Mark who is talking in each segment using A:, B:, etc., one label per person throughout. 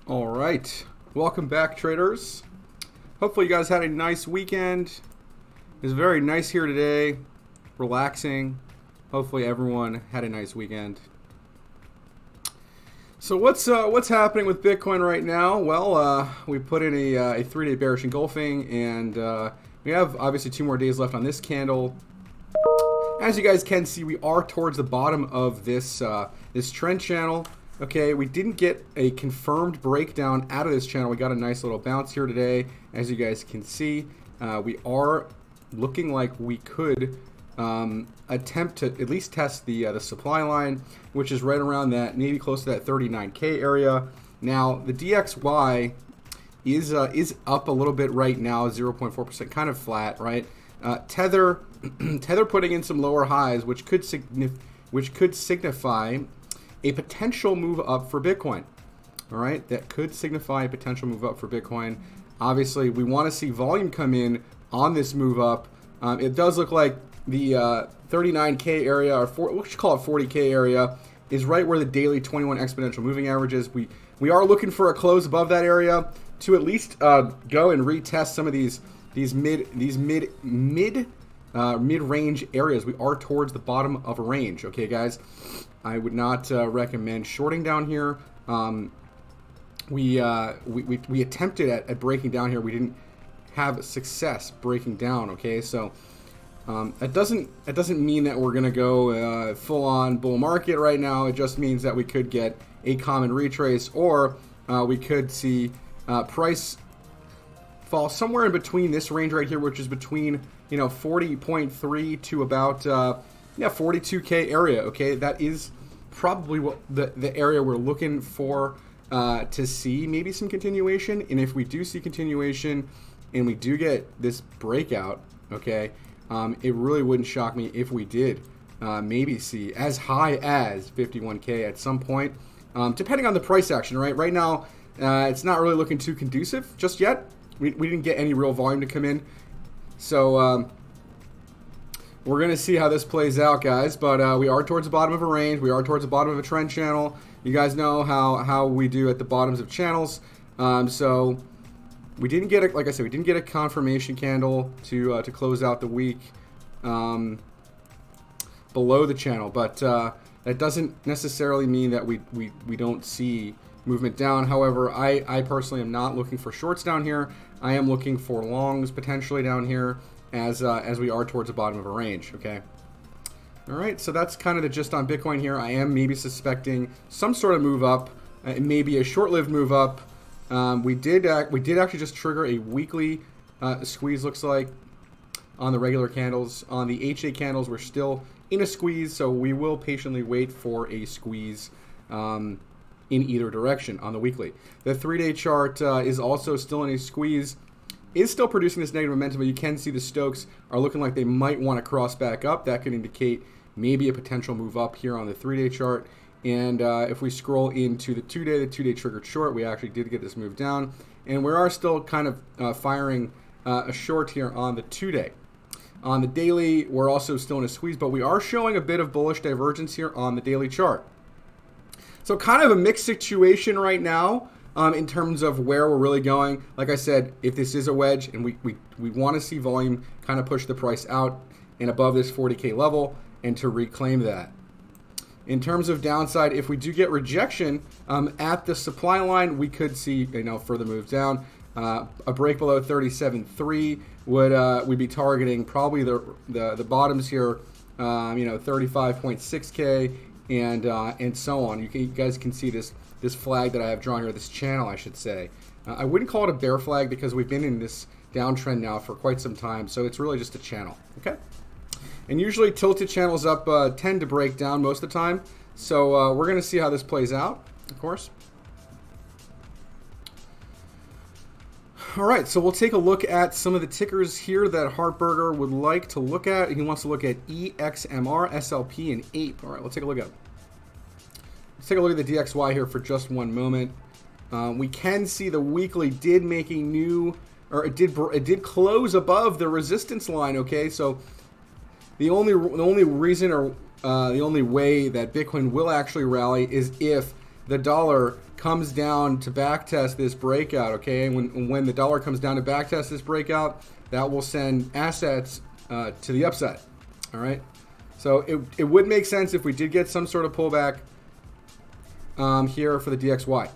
A: All right, welcome back, traders. Hopefully you guys had a nice weekend. It's very nice here today, relaxing. Hopefully everyone had a nice weekend. So what's happening with Bitcoin right now? Well, we put in a 3-day bearish engulfing, and we have obviously 2 more days left on this candle. As you guys can see, we are towards the bottom of this this trend channel. Okay, we didn't get a confirmed breakdown out of this channel. We got a nice little bounce here today. As you guys can see, we are looking like we could attempt to at least test the supply line, which is right around that, maybe close to that 39K area. Now, the DXY is up a little bit right now, 0.4%, kind of flat, right? Tether putting in some lower highs, which could signify a potential move up for Bitcoin. All right, that could signify a potential move up for Bitcoin. Obviously, we want to see volume come in on this move up. It does look like the 39K area, or let's call it 40K area, is right where the daily 21 exponential moving average is. We are looking for a close above that area to at least go and retest some of these mid-range areas. We are towards the bottom of a range. Okay, guys, I would not recommend shorting down here. We attempted at breaking down here. We didn't have success breaking down. Okay, so it doesn't mean that we're gonna go full-on bull market right now. It just means that we could get a common retrace, or we could see price fall somewhere in between this range right here, which is between 40.3 to about 42K area. Okay, that is probably what the area we're looking for to see maybe some continuation. And if we do see continuation and we do get this breakout, okay, it really wouldn't shock me if we did maybe see as high as 51K at some point, depending on the price action. Right now, it's not really looking too conducive just yet. We didn't get any real volume to come in. So we're going to see how this plays out, guys. But we are towards the bottom of a range. We are towards the bottom of a trend channel. You guys know how we do at the bottoms of channels. So we didn't get, like I said, we didn't get a confirmation candle to close out the week below the channel. But that doesn't necessarily mean that we don't see movement down. However, I personally am not looking for shorts down here. I am looking for longs potentially down here as we are towards the bottom of a range. Okay. All right. So that's kind of the gist on Bitcoin here. I am maybe suspecting some sort of move up. It may be a short-lived move up. We did actually just trigger a weekly squeeze. Looks like on the regular candles. On the HA candles, we're still in a squeeze. So we will patiently wait for a squeeze in either direction on the weekly. The 3-day chart is also still in a squeeze, is still producing this negative momentum, but you can see the Stokes are looking like they might want to cross back up. That could indicate maybe a potential move up here on the 3-day chart. And if we scroll into the 2-day, the 2-day triggered short, we actually did get this move down. And we are still kind of firing a short here on the 2-day. On the daily, we're also still in a squeeze, but we are showing a bit of bullish divergence here on the daily chart. So kind of a mixed situation right now in terms of where we're really going. Like I said, if this is a wedge and we want to see volume kind of push the price out and above this 40K level and to reclaim that. In terms of downside, if we do get rejection at the supply line, we could see further moves down. A break below 37.3 would be targeting probably the bottoms here, 35.6K. And so on. You guys can see this flag that I have drawn here, this channel, I should say. I wouldn't call it a bear flag because we've been in this downtrend now for quite some time, so it's really just a channel. Okay. And usually tilted channels up tend to break down most of the time. So we're going to see how this plays out, of course. All right, so we'll take a look at some of the tickers here that Hartberger would like to look at. He wants to look at EXMR, SLP, and APE. All right, let's take a look at it. Let's take a look at the DXY here for just one moment. We can see the weekly did make a new, or it did close above the resistance line. Okay, so the only reason or the only way that Bitcoin will actually rally is if the dollar comes down to backtest this breakout, okay? And when the dollar comes down to backtest this breakout, that will send assets to the upside, all right? So it would make sense if we did get some sort of pullback here for the DXY.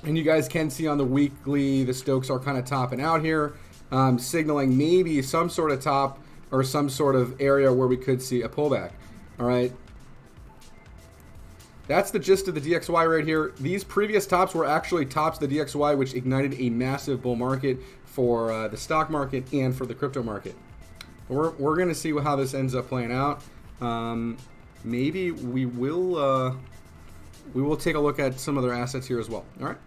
A: And you guys can see on the weekly, the Stokes are kind of topping out here, signaling maybe some sort of top or some sort of area where we could see a pullback, all right? That's the gist of the DXY right here. These previous tops were actually tops of the DXY, which ignited a massive bull market for the stock market and for the crypto market. We're going to see how this ends up playing out. Maybe we will take a look at some other assets here as well. All right.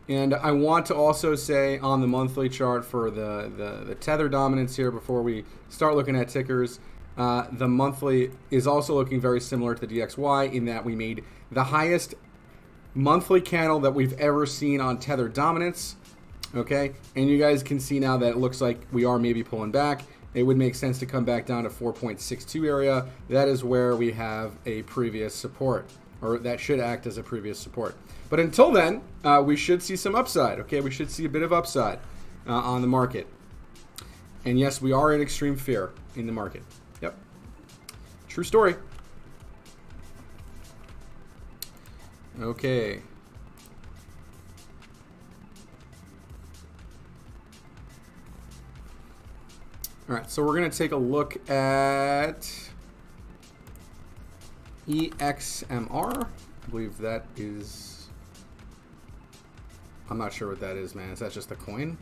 A: And I want to also say on the monthly chart for the tether dominance here before we start looking at tickers. The monthly is also looking very similar to the DXY in that we made the highest monthly candle that we've ever seen on tether dominance. Okay, and you guys can see now that it looks like we are maybe pulling back. It would make sense to come back down to 4.62 area. That is where we have a previous support, or that should act as a previous support. But until then, we should see some upside. Okay, we should see a bit of upside on the market. And yes, we are in extreme fear in the market. Yep. True story. Okay. All right, so we're going to take a look at EXMR. I believe that is, I'm not sure what that is, man. Is that just a coin?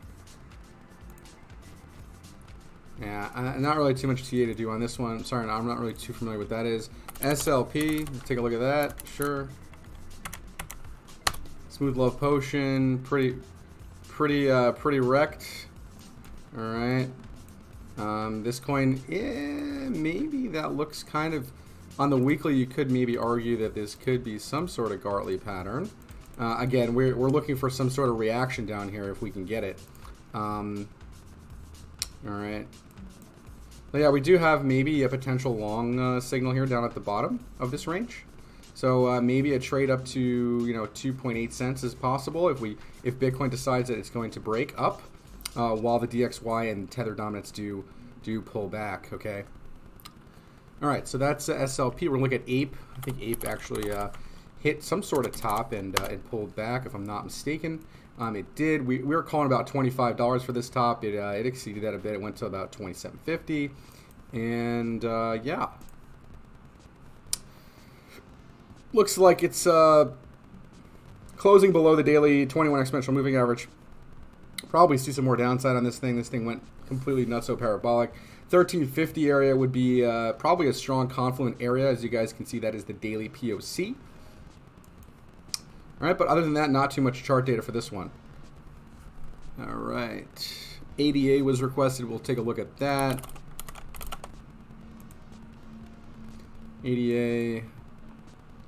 A: Yeah, not really too much TA to do on this one. Sorry, I'm not really too familiar with what that is. SLP, let's take a look at that. Sure. Smooth Love Potion, pretty wrecked. All right. This coin, maybe that looks kind of, on the weekly, you could maybe argue that this could be some sort of Gartley pattern. Again, we're looking for some sort of reaction down here if we can get it. All right. But yeah, we do have maybe a potential long signal here down at the bottom of this range. So maybe a trade up to 2.8 cents is possible if Bitcoin decides that it's going to break up while the DXY and tether dominance do pull back. Okay. All right. So that's SLP. We're gonna look at Ape. I think Ape actually hit some sort of top and pulled back, if I'm not mistaken. It did. We were calling about $25 for this top. It exceeded that a bit. It went to about $27.50, and yeah, looks like it's closing below the daily 21 exponential moving average. Probably see some more downside on this thing. This thing went completely nutso parabolic. 1350 area would be probably a strong confluent area. As you guys can see, that is the daily POC. All right, but other than that, not too much chart data for this one. All right, ADA was requested. We'll take a look at that. ADA,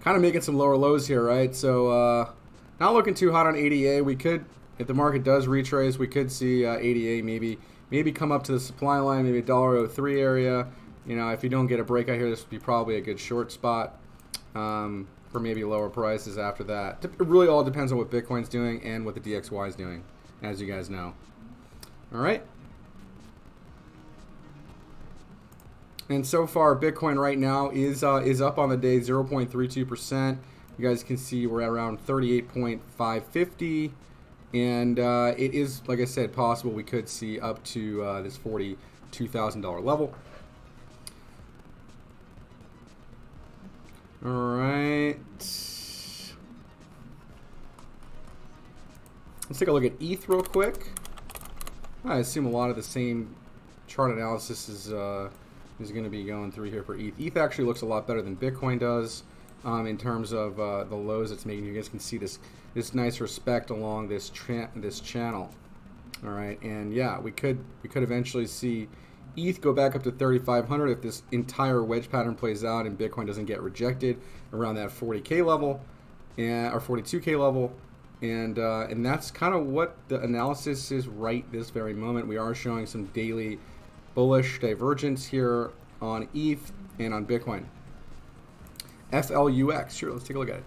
A: kind of making some lower lows here, right? So not looking too hot on ADA. We could, if the market does retrace, we could see ADA maybe come up to the supply line, maybe $1.03 area. If you don't get a breakout here, this would be probably a good short spot. For maybe lower prices after that. It really all depends on what Bitcoin's doing and what the DXY is doing, as you guys know. All right. And so far, Bitcoin right now is up on the day 0.32%. You guys can see we're at around 38.550, and it is, like I said, possible we could see up to this $42,000 level. All right. Let's take a look at ETH real quick. I assume a lot of the same chart analysis is going to be going through here for ETH. ETH actually looks a lot better than Bitcoin does in terms of the lows it's making. You guys can see this nice respect along this channel. All right, and yeah, we could eventually see ETH go back up to 3,500 if this entire wedge pattern plays out and Bitcoin doesn't get rejected around that 40K level or 42K level, and that's kind of what the analysis is right this very moment. We are showing some daily bullish divergence here on ETH and on Bitcoin. FLUX. Sure, let's take a look at it.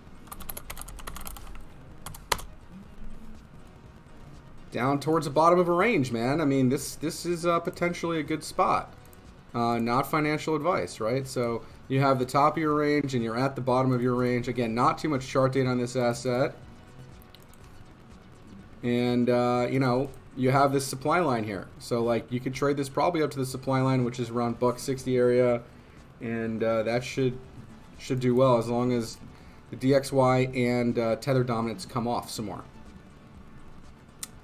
A: Down towards the bottom of a range, man. I mean, this is potentially a good spot. Not financial advice, right? So you have the top of your range and you're at the bottom of your range. Again, not too much chart data on this asset. And, you know, you have this supply line here. So, like, you could trade this probably up to the supply line, which is around $1.60 area. And that should do well as long as the DXY and tether dominance come off some more.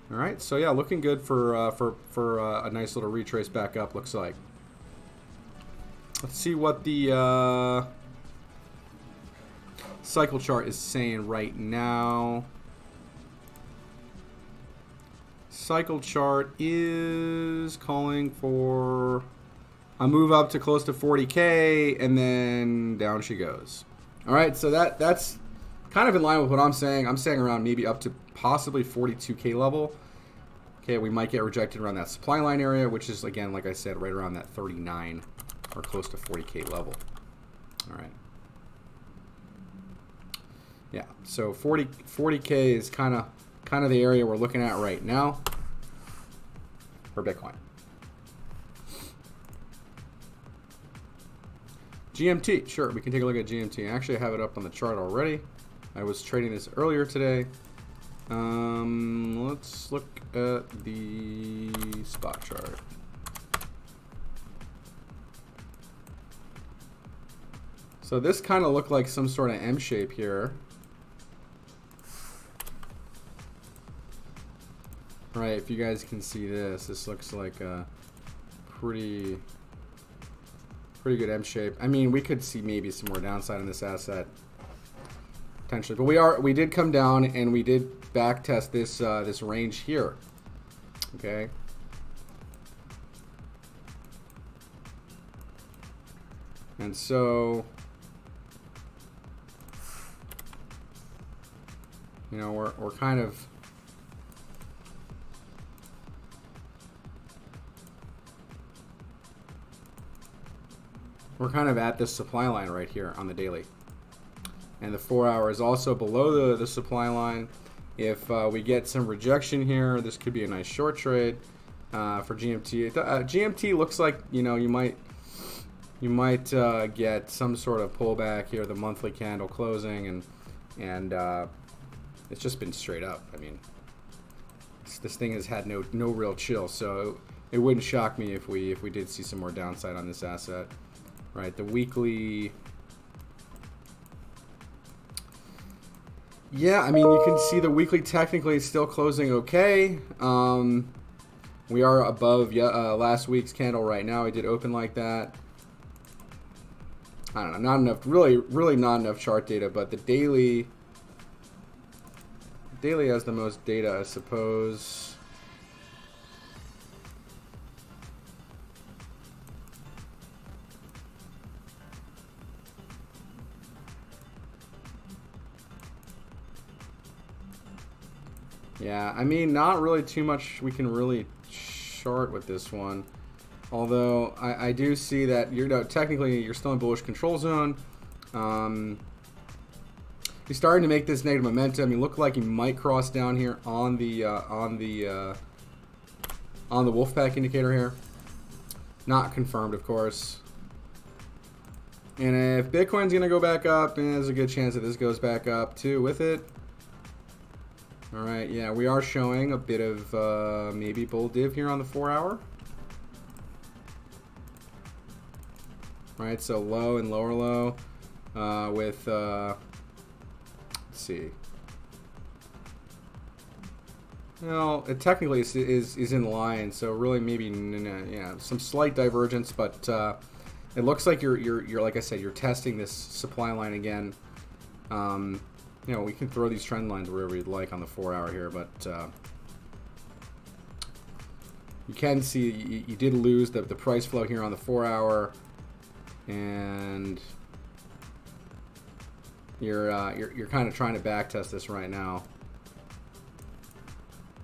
A: All right, so yeah, looking good for a nice little retrace back up, looks like. Let's see what the cycle chart is saying right now. Cycle chart is calling for a move up to close to 40K, and then down she goes. All right, so that's kind of in line with what I'm saying. I'm saying around maybe up to possibly 42K level. Okay, we might get rejected around that supply line area, which is, again, like I said, right around that 39 or close to 40K level. All right. Yeah, so 40K is kind of the area we're looking at right now for Bitcoin. GMT, sure, we can take a look at GMT. I actually have it up on the chart already. I was trading this earlier today. Let's look at the spot chart. So this kind of looked like some sort of M shape here. Right, if you guys can see this, this looks like a pretty good M shape. I mean, we could see maybe some more downside on this asset potentially, but we did come down and we did back test this this range here. Okay. And so, you know, we're kind of at this supply line right here on the daily. And the 4 hour is also below the supply line. If we get some rejection here, this could be a nice short trade for GMT. GMT looks like, you know, you might get some sort of pullback here. The monthly candle closing, and it's just been straight up. I mean, this thing has had no real chill. So it wouldn't shock me if we did see some more downside on this asset. Right, the weekly. Yeah, I mean, you can see the weekly technically is still closing okay. We are above last week's candle right now. We did open like that. I don't know, not enough, really not enough chart data, but the daily has the most data, I suppose. Yeah, I mean, not really too much we can really chart with this one. Although, I do see that technically you're still in bullish control zone. He's starting to make this negative momentum. He looked like he might cross down here on the Wolfpack indicator here. Not confirmed, of course. And if Bitcoin's going to go back up, there's a good chance that this goes back up too with it. All right, yeah, we are showing a bit of maybe bull div here on the 4 hour. Right, so low and lower low with, let's see. Well, it technically is in line, so really maybe yeah, some slight divergence, but it looks like you're like I said, you're testing this supply line again. You know, we can throw these trend lines wherever you'd like on the 4 hour here, but you can see you did lose the price flow here on the 4 hour, and you're kind of trying to back test this right now.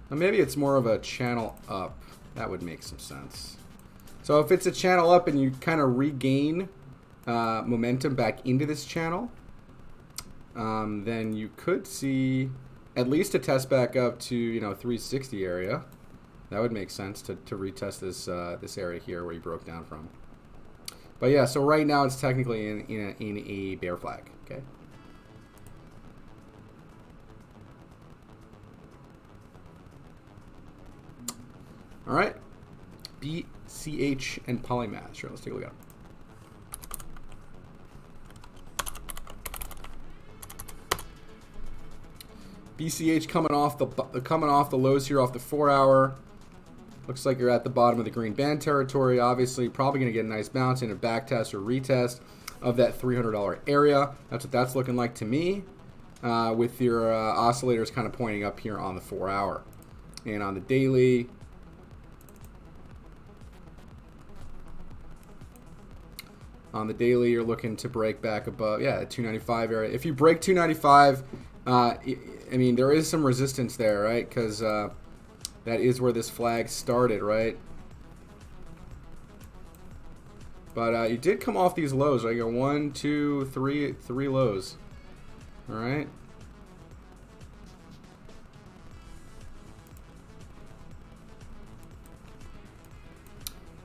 A: Now maybe it's more of a channel up. That would make some sense. So if it's a channel up and you kind of regain momentum back into this channel, then you could see at least a test back up to 360 area. That would make sense to retest this area here where you broke down from. But yeah, so right now it's technically in a bear flag. Okay. All right. BCH and Polymath. Sure, let's take a look at them. BCH coming off the lows here off the 4-hour. Looks like you're at the bottom of the green band territory. Obviously, probably going to get a nice bounce in a back test or retest of that $300 area. That's what that's looking like to me, with your oscillators kind of pointing up here on the 4-hour. And on the daily, you're looking to break back above, yeah, the 295 area. If you break 295, I mean, there is some resistance there, right? Because that is where this flag started, right? But you did come off these lows, right? You go 1, 2, 3 lows. All right.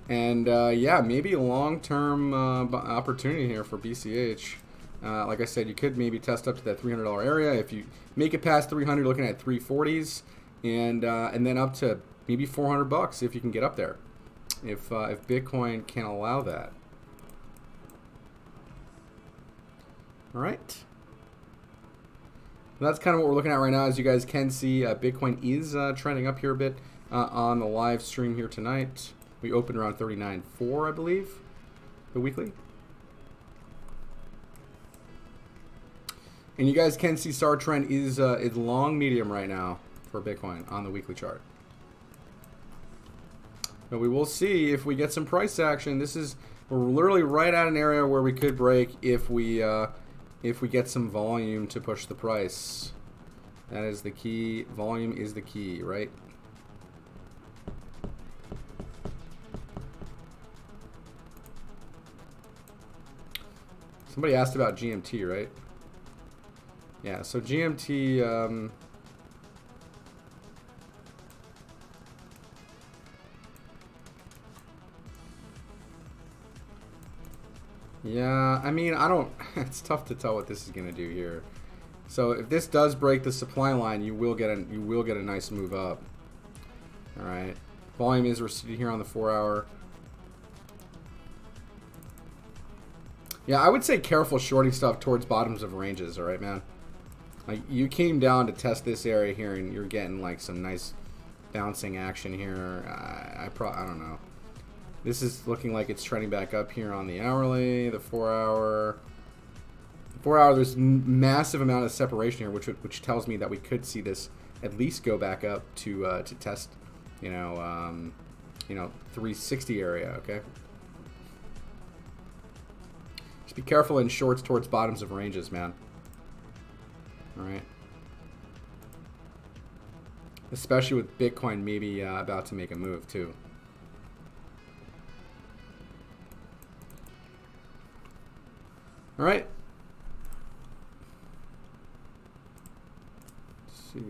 A: And yeah, maybe a long-term opportunity here for BCH. Like I said, you could maybe test up to that $300 area. If you make it past 300, looking at 340s, and then up to maybe $400 if you can get up there. If Bitcoin can allow that. All right. That's kind of what we're looking at right now. As you guys can see, Bitcoin is trending up here a bit on the live stream here tonight. We opened around 39.4, I believe, the weekly. And you guys can see SAR trend is long medium right now for Bitcoin on the weekly chart. But we will see if we get some price action. We're literally right at an area where we could break if we get some volume to push the price. That is the key. Volume is the key, right? Somebody asked about GMT, right? Yeah, so GMT, yeah, I mean, it's tough to tell what this is going to do here. So if this does break the supply line, you will get a nice move up. All right. Volume is receding here on the 4-hour. Yeah, I would say careful shorting stuff towards bottoms of ranges, all right, man? Like, you came down to test this area here, and you're getting, like, some nice bouncing action here. I don't know. This is looking like it's trending back up here on the hourly, the 4-hour. The 4-hour, there's massive amount of separation here, which tells me that we could see this at least go back up to test, 360 area, okay? Just be careful in shorts towards bottoms of ranges, man. All right. Especially with Bitcoin maybe about to make a move too. All right. Let's see.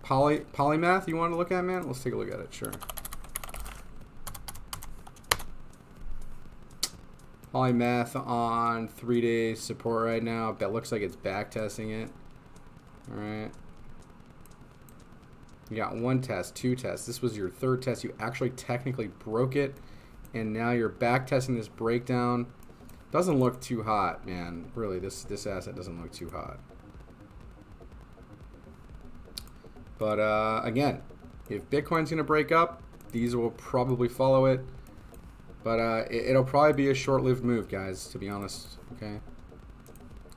A: Polymath, you want to look at, man? Let's take a look at it, sure. Polymath on 3-day support right now. That looks like it's back testing it. All right. You got 1 test, 2 tests. This was your 3rd test. You actually technically broke it, and now you're back testing this breakdown. Doesn't look too hot, man. Really, this asset doesn't look too hot. But again, if Bitcoin's gonna break up, these will probably follow it. But it'll probably be a short-lived move, guys, to be honest, okay?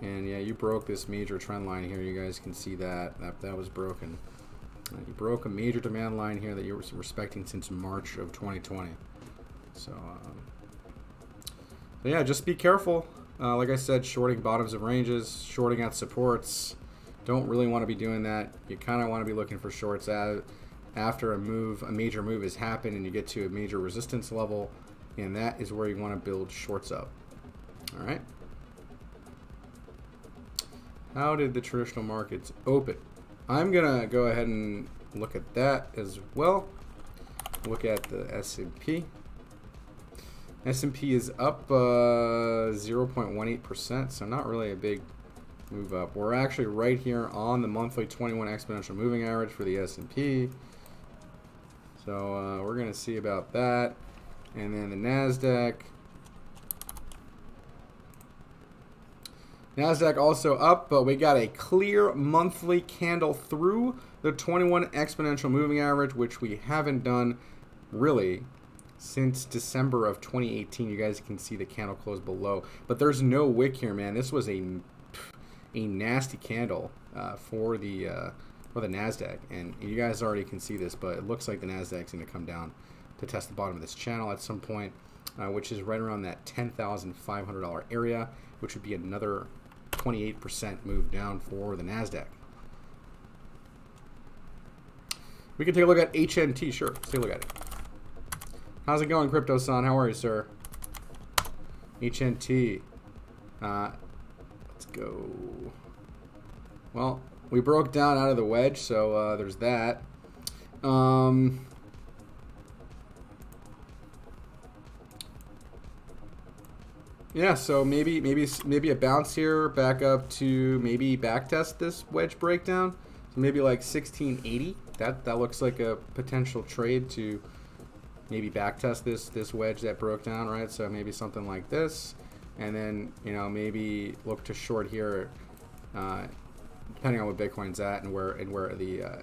A: And yeah, you broke this major trend line here. You guys can see that was broken. You broke a major demand line here that you were respecting since March of 2020. So yeah, just be careful. Like I said, shorting bottoms of ranges, shorting at supports. Don't really want to be doing that. You kind of want to be looking for shorts after a major move has happened and you get to a major resistance level. and that is where you want to build shorts up. All right. How did the traditional markets open? I'm gonna go ahead and look at that as well. Look at the S&P. S&P is up 0.18%, so not really a big move up. We're actually right here on the monthly 21 exponential moving average for the S&P. So we're gonna see about that. And then the Nasdaq. Nasdaq also up, but we got a clear monthly candle through the 21 exponential moving average, which we haven't done really since December of 2018. You guys can see the candle close below, but there's no wick here, man. This was a nasty candle for the Nasdaq, and you guys already can see this, but it looks like the Nasdaq's going to come down to test the bottom of this channel at some point, which is right around that $10,500 area, which would be another 28% move down for the Nasdaq. We can take a look at HNT. Sure, let's take a look at it. How's it going, Crypto-san? How are you, sir? HNT. Let's go. Well, we broke down out of the wedge, so there's that. Yeah, so maybe a bounce here, back up to maybe back test this wedge breakdown. So maybe like 1680. That looks like a potential trade to maybe back test this wedge that broke down, right? So maybe something like this, and then maybe look to short here, depending on what Bitcoin's at and where the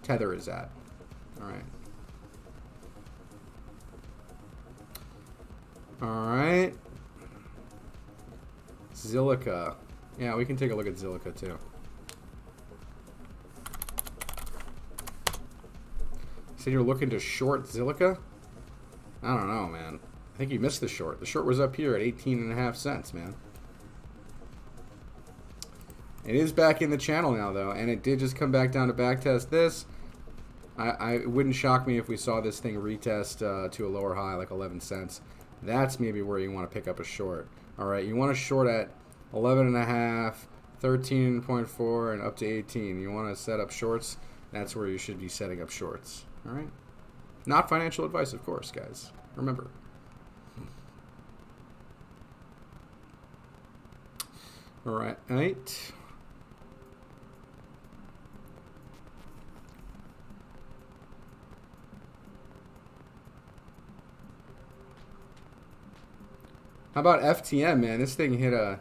A: tether is at. All right. Alright. Zilliqa. Yeah, we can take a look at Zilliqa too. So you're looking to short Zilliqa? I don't know, man. I think you missed the short. The short was up here at 18.5 cents, man. It is back in the channel now, though, and it did just come back down to backtest this. It wouldn't shock me if we saw this thing retest to a lower high, like 11 cents. That's maybe where you want to pick up a short. All right, you want to short at 11.5, 13.4, and up to 18. You want to set up shorts. That's where you should be setting up shorts. All right, not financial advice, of course, guys. Remember. All right. How about FTM, man? This thing hit a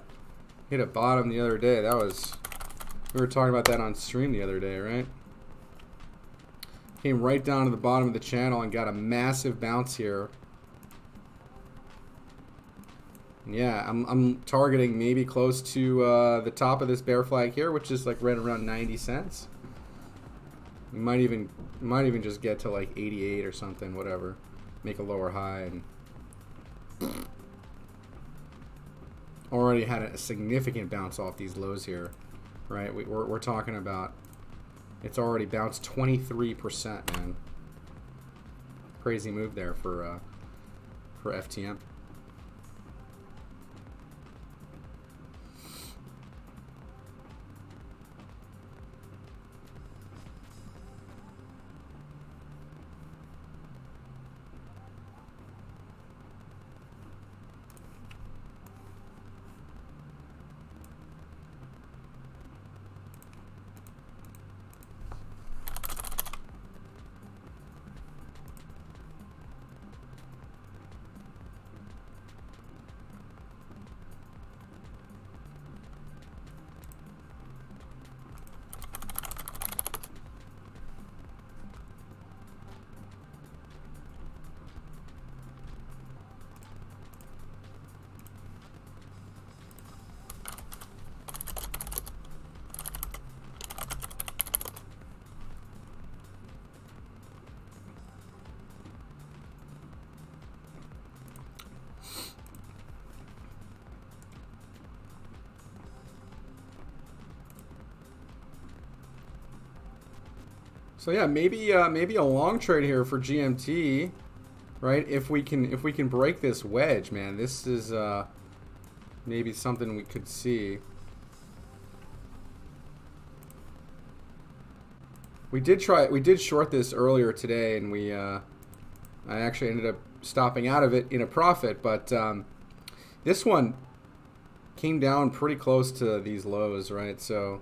A: bottom the other day. We were talking about that on stream the other day, right? Came right down to the bottom of the channel and got a massive bounce here. Yeah, I'm targeting maybe close to the top of this bear flag here, which is like right around 90 cents. We might even just get to like 88 or something, whatever. Make a lower high and already had a significant bounce off these lows here, right? We're talking about it's already bounced 23%, man. Crazy move there for FTM. So yeah, maybe a long trade here for GMT. right? If we can break this wedge, man, this is maybe something we could see. We did short this earlier today, and I actually ended up stopping out of it in a profit, but this one came down pretty close to these lows, right? So,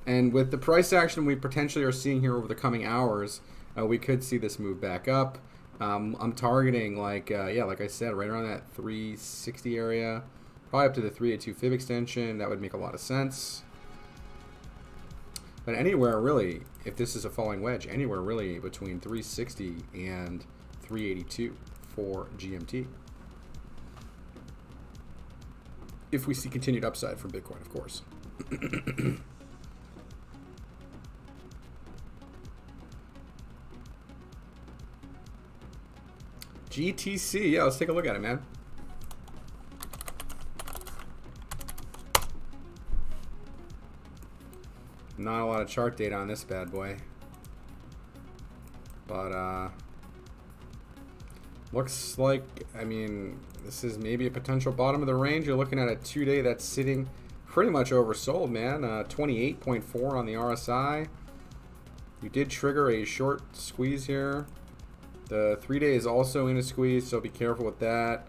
A: and with the price action we potentially are seeing here over the coming hours, we could see this move back up. I'm targeting like I said, right around that 360 area, probably up to the 382 fib extension. That would make a lot of sense. But anywhere really, if this is a falling wedge, anywhere really between 360 and 382 for GMT. If we see continued upside from Bitcoin, of course. GTC, yeah, let's take a look at it, man. Not a lot of chart data on this bad boy, but looks like, I mean, this is maybe a potential bottom of the range. You're looking at a 2-day that's sitting pretty much oversold, man. 28.4 on the RSI. You did trigger a short squeeze here. The 3-day is also in a squeeze, so be careful with that.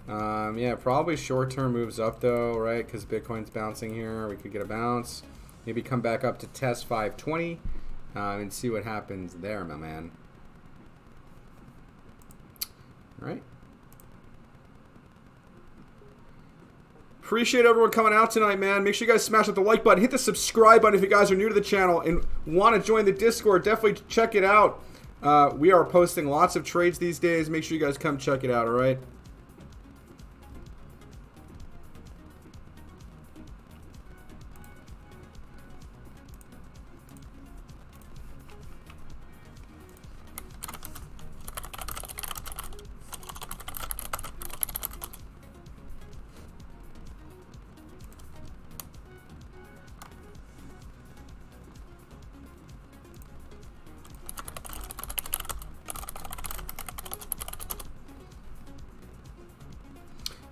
A: Yeah, probably short-term moves up though, right? Because Bitcoin's bouncing here. We could get a bounce. Maybe come back up to test 520 and see what happens there, my man. All right. Appreciate everyone coming out tonight, man. Make sure you guys smash the like button. Hit the subscribe button if you guys are new to the channel and want to join the Discord. Definitely check it out. We are posting lots of trades these days. Make sure you guys come check it out, all right?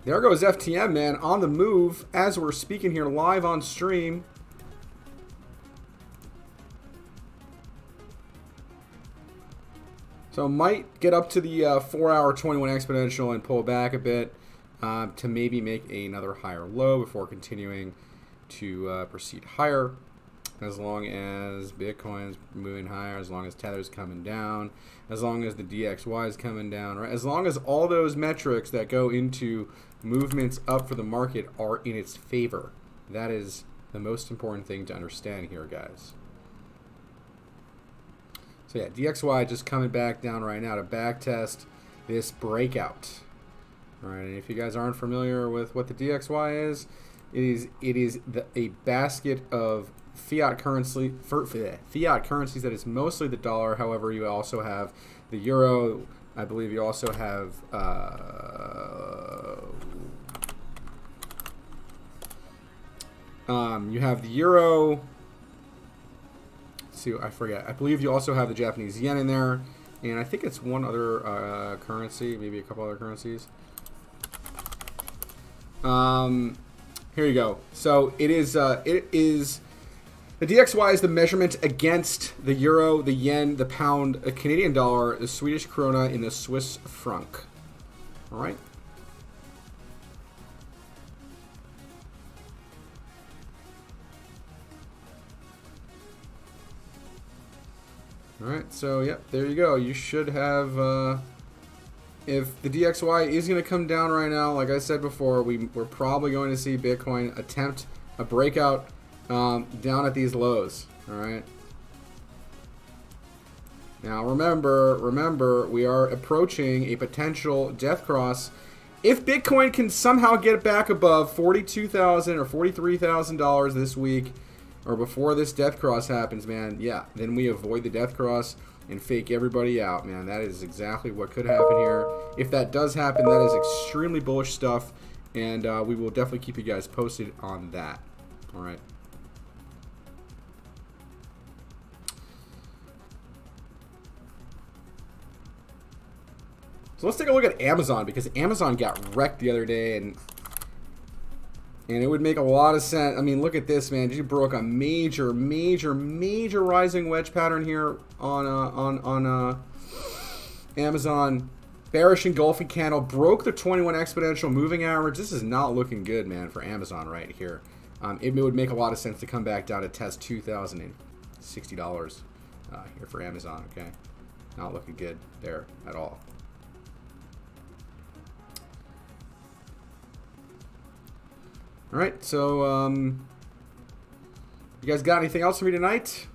A: There goes FTM, man, on the move as we're speaking here live on stream. So might get up to the 4-hour 21 exponential and pull back a bit to maybe make another higher low before continuing to proceed higher. As long as Bitcoin's moving higher, as long as Tether's coming down, as long as the DXY is coming down, right? As long as all those metrics that go into movements up for the market are in its favor. That is the most important thing to understand here, guys. So yeah, DXY just coming back down right now to back test this breakout. All right, and if you guys aren't familiar with what the DXY is, it is a basket of fiat currencies that is mostly the dollar. However, you also have the euro. I believe you also have you have the euro. Let's see, I forget. I believe you also have the Japanese yen in there, and I think it's one other currency, maybe a couple other currencies. Here you go. So it is the DXY is the measurement against the euro, the yen, the pound, the Canadian dollar, the Swedish krona, and the Swiss franc. All right. All right. So yep, there you go. You should have. If the DXY is going to come down right now, like I said before, we're probably going to see Bitcoin attempt a breakout down at these lows. All right. Now remember, we are approaching a potential death cross. If Bitcoin can somehow get back above $42,000 or $43,000 this week, or before this death cross happens, man, yeah, then we avoid the death cross and fake everybody out, man. That is exactly what could happen here. If that does happen, that is extremely bullish stuff, and we will definitely keep you guys posted on that. All right. So let's take a look at Amazon, because Amazon got wrecked the other day, and it would make a lot of sense. I mean, look at this, man. You broke a major rising wedge pattern here on Amazon. Bearish engulfing candle, broke the 21 exponential moving average. This is not looking good, man, for Amazon right here. It would make a lot of sense to come back down to test $2,060 here for Amazon, okay? Not looking good there at all. All right, so you guys got anything else for me tonight?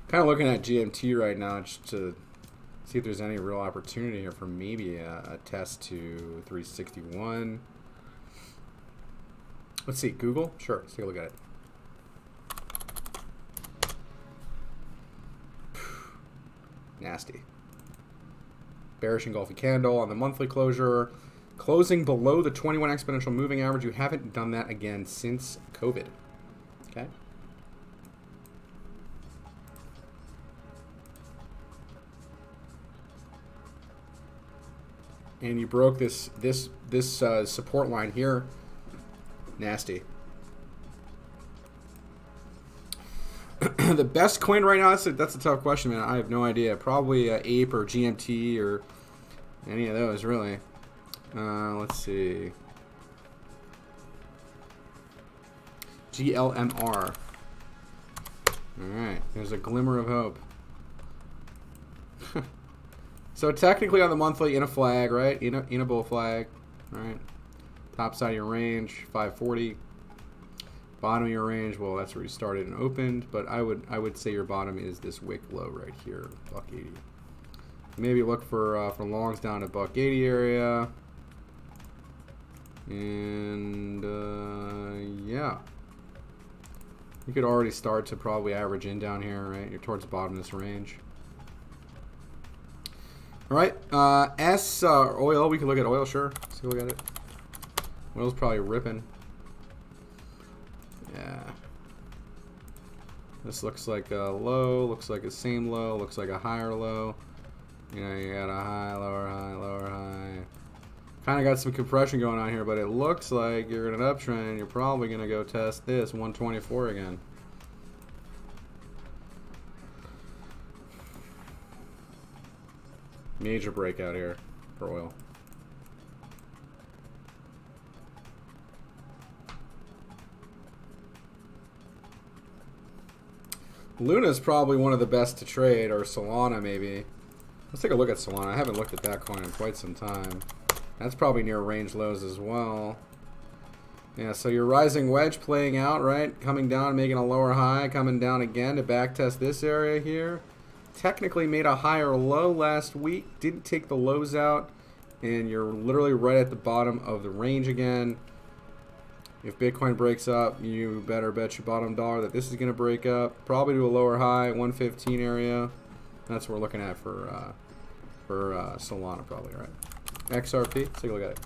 A: Kind of looking at GMT right now just to see if there's any real opportunity here for maybe a test to 361. Let's see, Google? Sure, let's take a look at it. Nasty. Bearish engulfing candle on the monthly closure. Closing below the 21 exponential moving average. You haven't done that again since COVID. Okay. And you broke this support line here. Nasty. The best coin right now, that's a tough question, man. I have no idea. Probably Ape or GMT or any of those, really. Let's see. GLMR. Alright, there's a glimmer of hope. So technically on the monthly, in a flag, right? In a bull flag, right? Top side of your range, 540. Bottom of your range, well, that's where you started and opened. But I would say your bottom is this wick low right here, $1.80. Maybe look for longs down at $1.80 area. And yeah, you could already start to probably average in down here, right? You're towards the bottom of this range. All right, oil. We can look at oil, sure. Let's go look at it. Oil's probably ripping. Yeah. This looks like a low. Looks like the same low. Looks like a higher low. You know, you got a high, lower high, lower high. Kind of got some compression going on here, but it looks like you're in an uptrend. You're probably gonna go test this 124 again. Major breakout here for oil. Luna is probably one of the best to trade, or Solana maybe. Let's take a look at Solana. I haven't looked at that coin in quite some time. That's probably near range lows as well. Yeah, so your rising wedge playing out, right? Coming down, making a lower high, coming down again to back test this area here. Technically made a higher low last week, didn't take the lows out, and you're literally right at the bottom of the range again. If Bitcoin breaks up, you better bet your bottom dollar that this is going to break up, probably to a lower high, 115 area. That's what we're looking at for Solana, probably, right? XRP, let's take a look at it.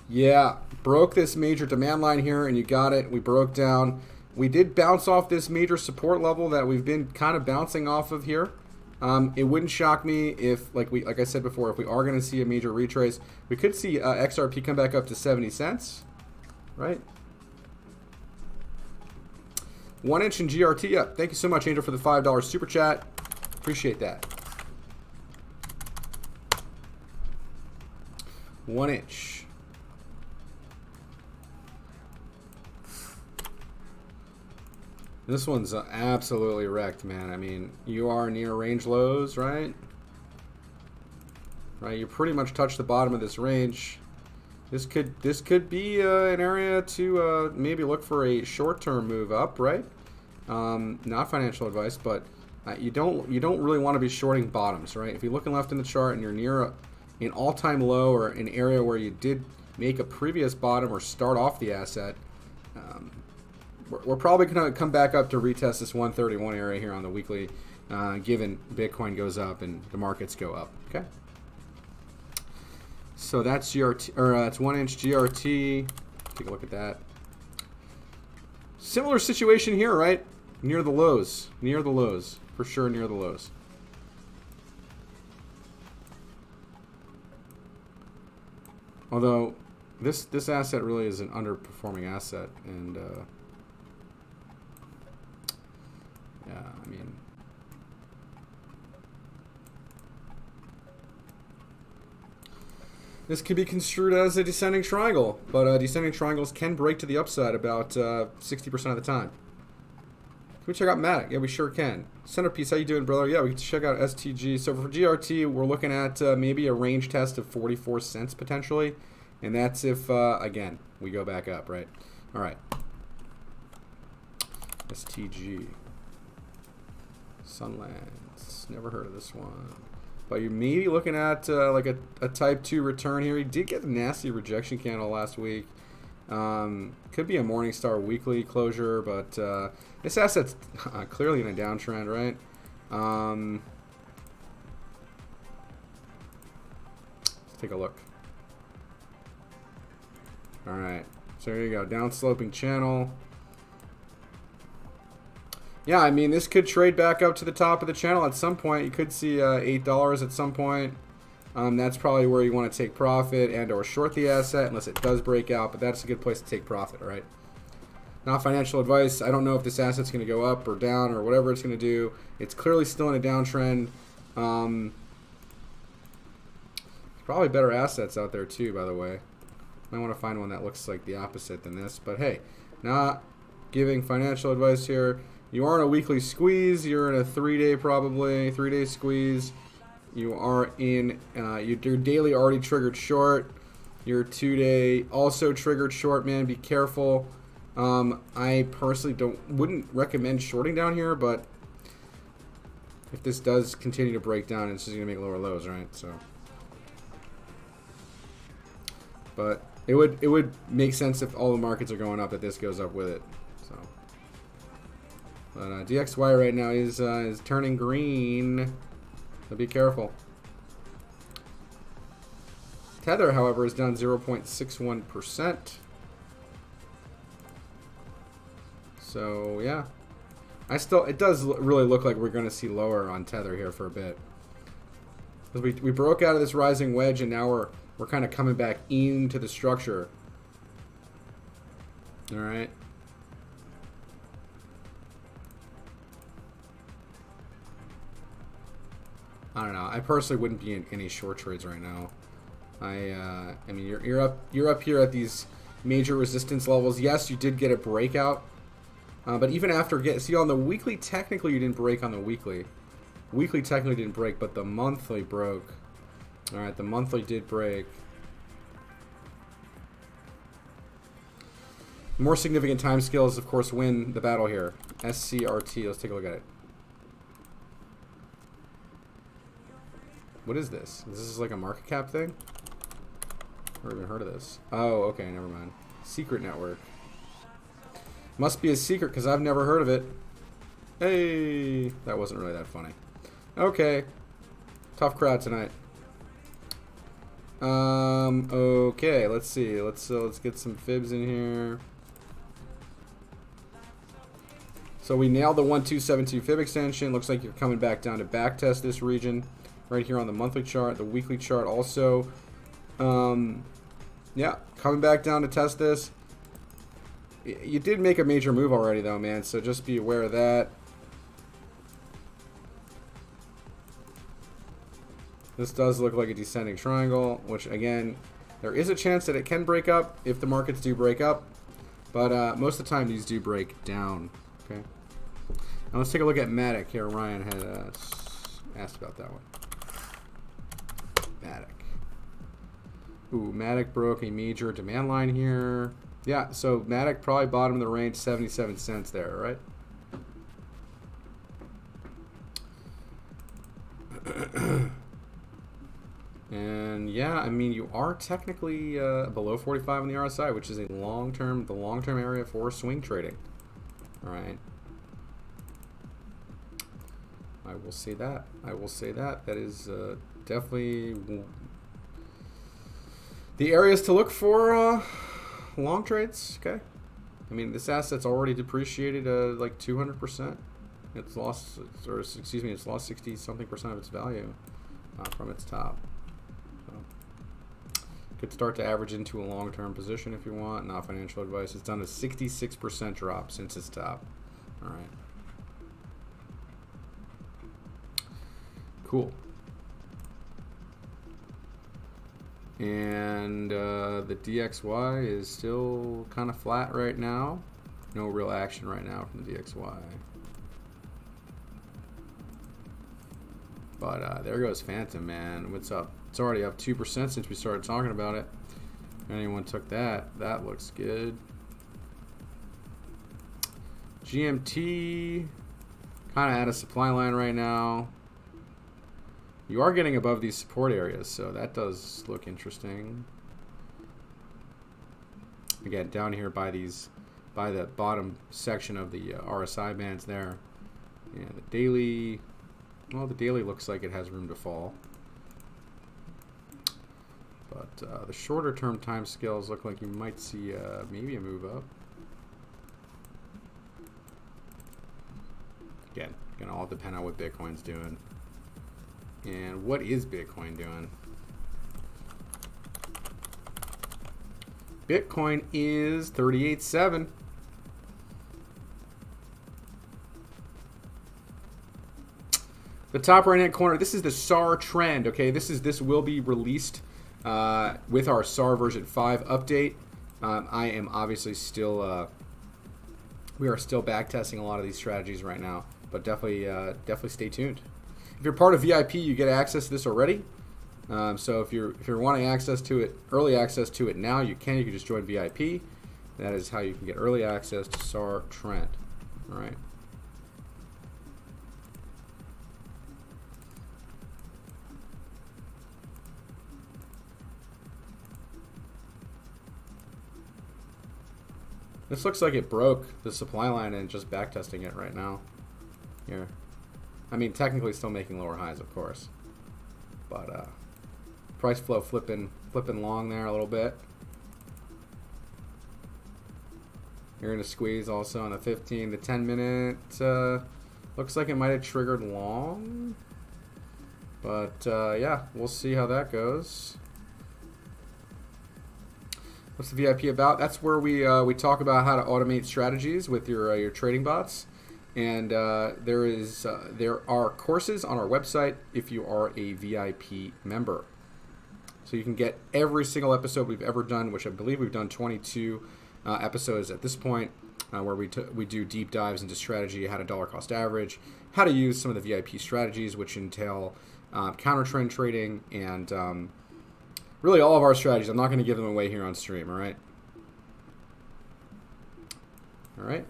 A: Yeah, broke this major demand line here, and you got it. We broke down. We did bounce off this major support level that we've been kind of bouncing off of here. It wouldn't shock me if, like I said before, if we are going to see a major retrace, we could see XRP come back up to 70 cents, right? 1 inch in GRT up. Thank you so much, Angel, for the $5 super chat. Appreciate that. 1 inch. This one's absolutely wrecked, man. I mean, you are near range lows, right? Right, you pretty much touched the bottom of this range. This could be an area to maybe look for a short-term move up, right? Not financial advice, but You don't really want to be shorting bottoms, right? If you're looking left in the chart and you're near an all-time low or an area where you did make a previous bottom or start off the asset, we're probably going to come back up to retest this 131 area here on the weekly, given Bitcoin goes up and the markets go up. Okay. So that's GRT, or that's 1 inch GRT. Take a look at that. Similar situation here, right? Near the lows. Near the lows. For sure, near the lows. Although this asset really is an underperforming asset, and yeah, I mean, this could be construed as a descending triangle, but descending triangles can break to the upside about 60% of the time. Can we check out Matic? Yeah, we sure can. Centerpiece, how you doing, brother? Yeah, we can check out STG. So for GRT, we're looking at maybe a range test of 44 cents potentially, and that's if, again, we go back up, right? All right. STG. Sunlands. Never heard of this one. But you may be looking at like a type 2 return here. He did get a nasty rejection candle last week. Could be a Morningstar weekly closure, but this asset's clearly in a downtrend, right? Let's take a look. All right, so there you go, down sloping channel. Yeah, I mean, this could trade back up to the top of the channel at some point. You could see $8 at some point. That's probably where you want to take profit and or short the asset unless it does break out, but that's a good place to take profit, right? Not financial advice. I don't know if this asset's going to go up or down or whatever it's going to do. It's clearly still in a downtrend. There's probably better assets out there too, by the way. I want to find one that looks like the opposite than this, but hey, not giving financial advice here. You are in a weekly squeeze. You're in a 3-day probably, 3-day squeeze. You are in your daily already triggered short. Your 2-day also triggered short, man. Be careful. I personally wouldn't recommend shorting down here, but if this does continue to break down, it's just gonna make lower lows, right? So, but it would make sense if all the markets are going up that this goes up with it. So, but DXY right now is turning green. So be careful. Tether, however, is down 0.61%. So yeah, it does really look like we're going to see lower on Tether here for a bit. Because we broke out of this rising wedge and now we're kind of coming back into the structure. All right. I don't know. I personally wouldn't be in any short trades right now. I mean, you're up here at these major resistance levels. Yes, you did get a breakout, but even after see on the weekly, technically you didn't break on the weekly. Weekly technically didn't break, but the monthly broke. All right, the monthly did break. More significant time scales, of course, win the battle here. SCRT. Let's take a look at it. What is this? Is this like a market cap thing? Never even heard of this. Oh, okay, never mind. Secret network. Must be a secret because I've never heard of it. Hey, that wasn't really that funny. Okay, tough crowd tonight. Okay, let's see. Let's get some fibs in here. So we nailed the 1272 fib extension. Looks like you're coming back down to back test this region. Right here on the monthly chart, the weekly chart also. Yeah, coming back down to test this. You did make a major move already though, man, so just be aware of that. This does look like a descending triangle, which again, there is a chance that it can break up if the markets do break up, but most of the time these do break down, okay? Now let's take a look at Matic here. Ryan had asked about that one. Matic. Ooh, Matic broke a major demand line here. Yeah, so Matic probably bottom of the range, 77 cents there, right? And yeah, I mean, you are technically below 45 on the RSI, which is the long-term area for swing trading. All right. I will say that. I will say that. That is definitely the areas to look for long trades. Okay. I mean, this asset's already depreciated like 200%. It's lost, or excuse me, it's lost 60-something% of its value from its top. So, could start to average into a long-term position if you want. Not financial advice. It's done a 66% drop since its top. All right. Cool. And the DXY is still kind of flat right now. No real action right now from the DXY. But there goes Phantom, man. What's up? It's already up 2% since we started talking about it. If anyone took that, that looks good. GMT, kind of at a supply line right now. You are getting above these support areas, so that does look interesting. Again, down here by the bottom section of the RSI bands there. And the daily, well, the daily looks like it has room to fall. But the shorter term time scales look like you might see maybe a move up. Again, gonna all depend on what Bitcoin's doing. And what is Bitcoin doing? Bitcoin is 38.7. The top right hand corner, this is the SAR trend, okay? This will be released with our SAR version 5 update. I am obviously still we are still back testing a lot of these strategies right now, but definitely stay tuned. If you're part of VIP, you get access to this already. So if you're wanting access to it, early access to it now, you can. You can just join VIP. That is how you can get early access to SAR trend. All right. This looks like it broke the supply line and just back testing it right now. Here. I mean, technically still making lower highs, of course. But price flow flipping long there a little bit. You're going to squeeze also on the 15. The 10 minute looks like it might have triggered long. But yeah, we'll see how that goes. What's the VIP about? That's where we talk about how to automate strategies with your trading bots. And there are courses on our website if you are a VIP member. So you can get every single episode we've ever done, which I believe we've done 22 episodes at this point, where we do deep dives into strategy, how to dollar cost average, how to use some of the VIP strategies, which entail counter trend trading, and really all of our strategies. I'm not going to give them away here on stream, all right? All right.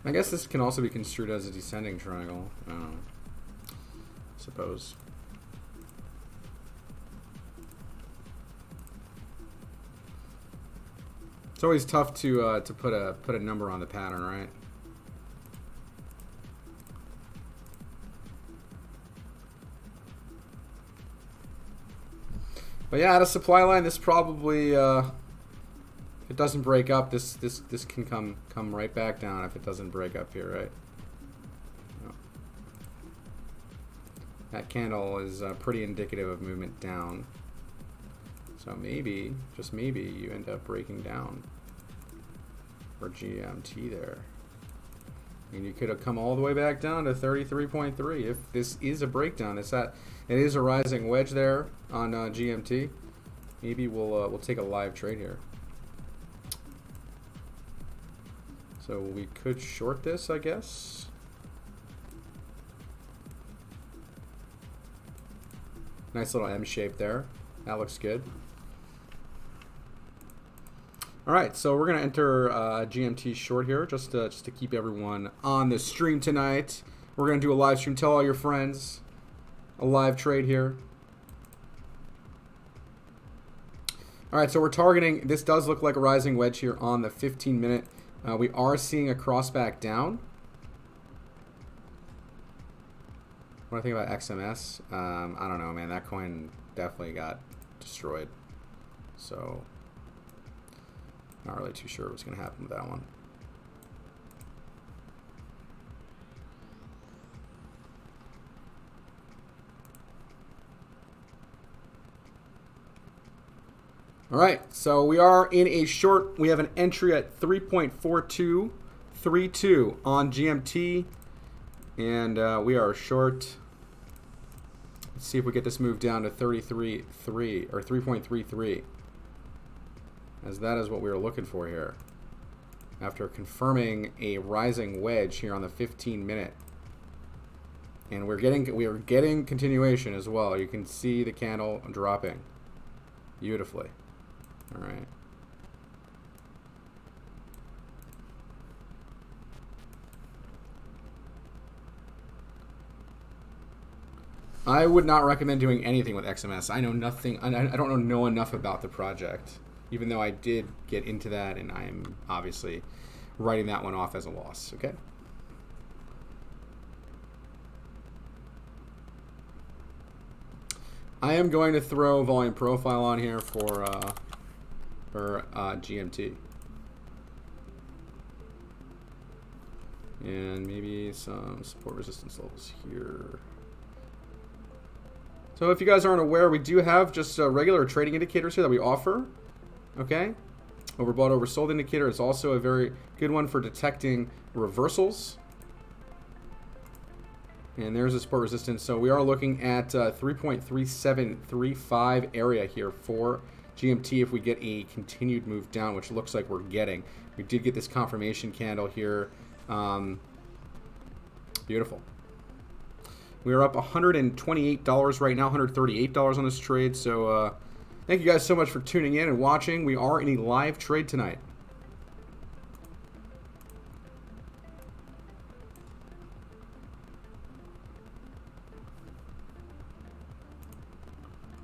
A: I guess this can also be construed as a descending triangle. I suppose. It's always tough to put a number on the pattern, right? But yeah, at a supply line, this probably if it doesn't break up, this can come right back down if it doesn't break up here, right? That candle is pretty indicative of movement down. So maybe, just maybe, you end up breaking down for GMT there. And you could have come all the way back down to 33.3 if this is a breakdown. It is a rising wedge there on GMT. Maybe we'll take a live trade here. So we could short this, I guess. Nice little M shape there. That looks good. All right, so we're gonna enter GMT short here, just to keep everyone on the stream tonight. We're gonna do a live stream. Tell all your friends. A live trade here. All right, so we're targeting. This does look like a rising wedge here on the 15-minute. We are seeing a cross back down. What do I think about XMS? I don't know, man. That coin definitely got destroyed. So, not really too sure what's going to happen with that one. All right, so we are in a short. We have an entry at 3.4232 on GMT, and we are short. Let's see if we get this move down to 33.3 or 3.33, as that is what we were looking for here. After confirming a rising wedge here on the 15-minute, and we are getting continuation as well. You can see the candle dropping beautifully. All right. I would not recommend doing anything with XMS. I know nothing. I don't know enough about the project, even though I did get into that, and I am obviously writing that one off as a loss. Okay. I am going to throw volume profile on here for GMT. And maybe some support resistance levels here. So if you guys aren't aware, we do have just regular trading indicators here that we offer. Okay. Overbought, oversold indicator is also a very good one for detecting reversals. And there's a support resistance. So we are looking at 3.3735 area here for GMT if we get a continued move down, which looks like we're getting. We did get this confirmation candle here. Beautiful. We are up $128 right now, $138 on this trade. So thank you guys so much for tuning in and watching. We are in a live trade tonight.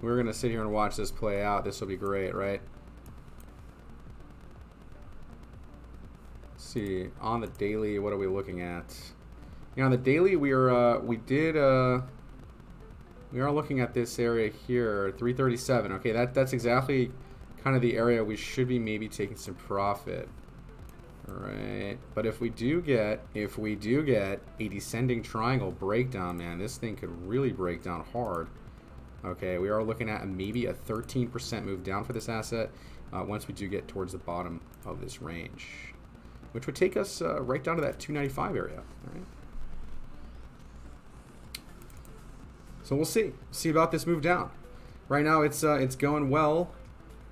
A: We're going to sit here and watch this play out. This will be great, right? Let's see. On the daily, what are we looking at? You know, on the daily, we are looking at this area here, 337. Okay, that's exactly kind of the area we should be maybe taking some profit. All right. But if we do get a descending triangle breakdown, man, this thing could really break down hard. Okay, we are looking at maybe a 13% move down for this asset once we do get towards the bottom of this range, which would take us right down to that 295 area. All right. So we'll see about this move down. Right now it's going well.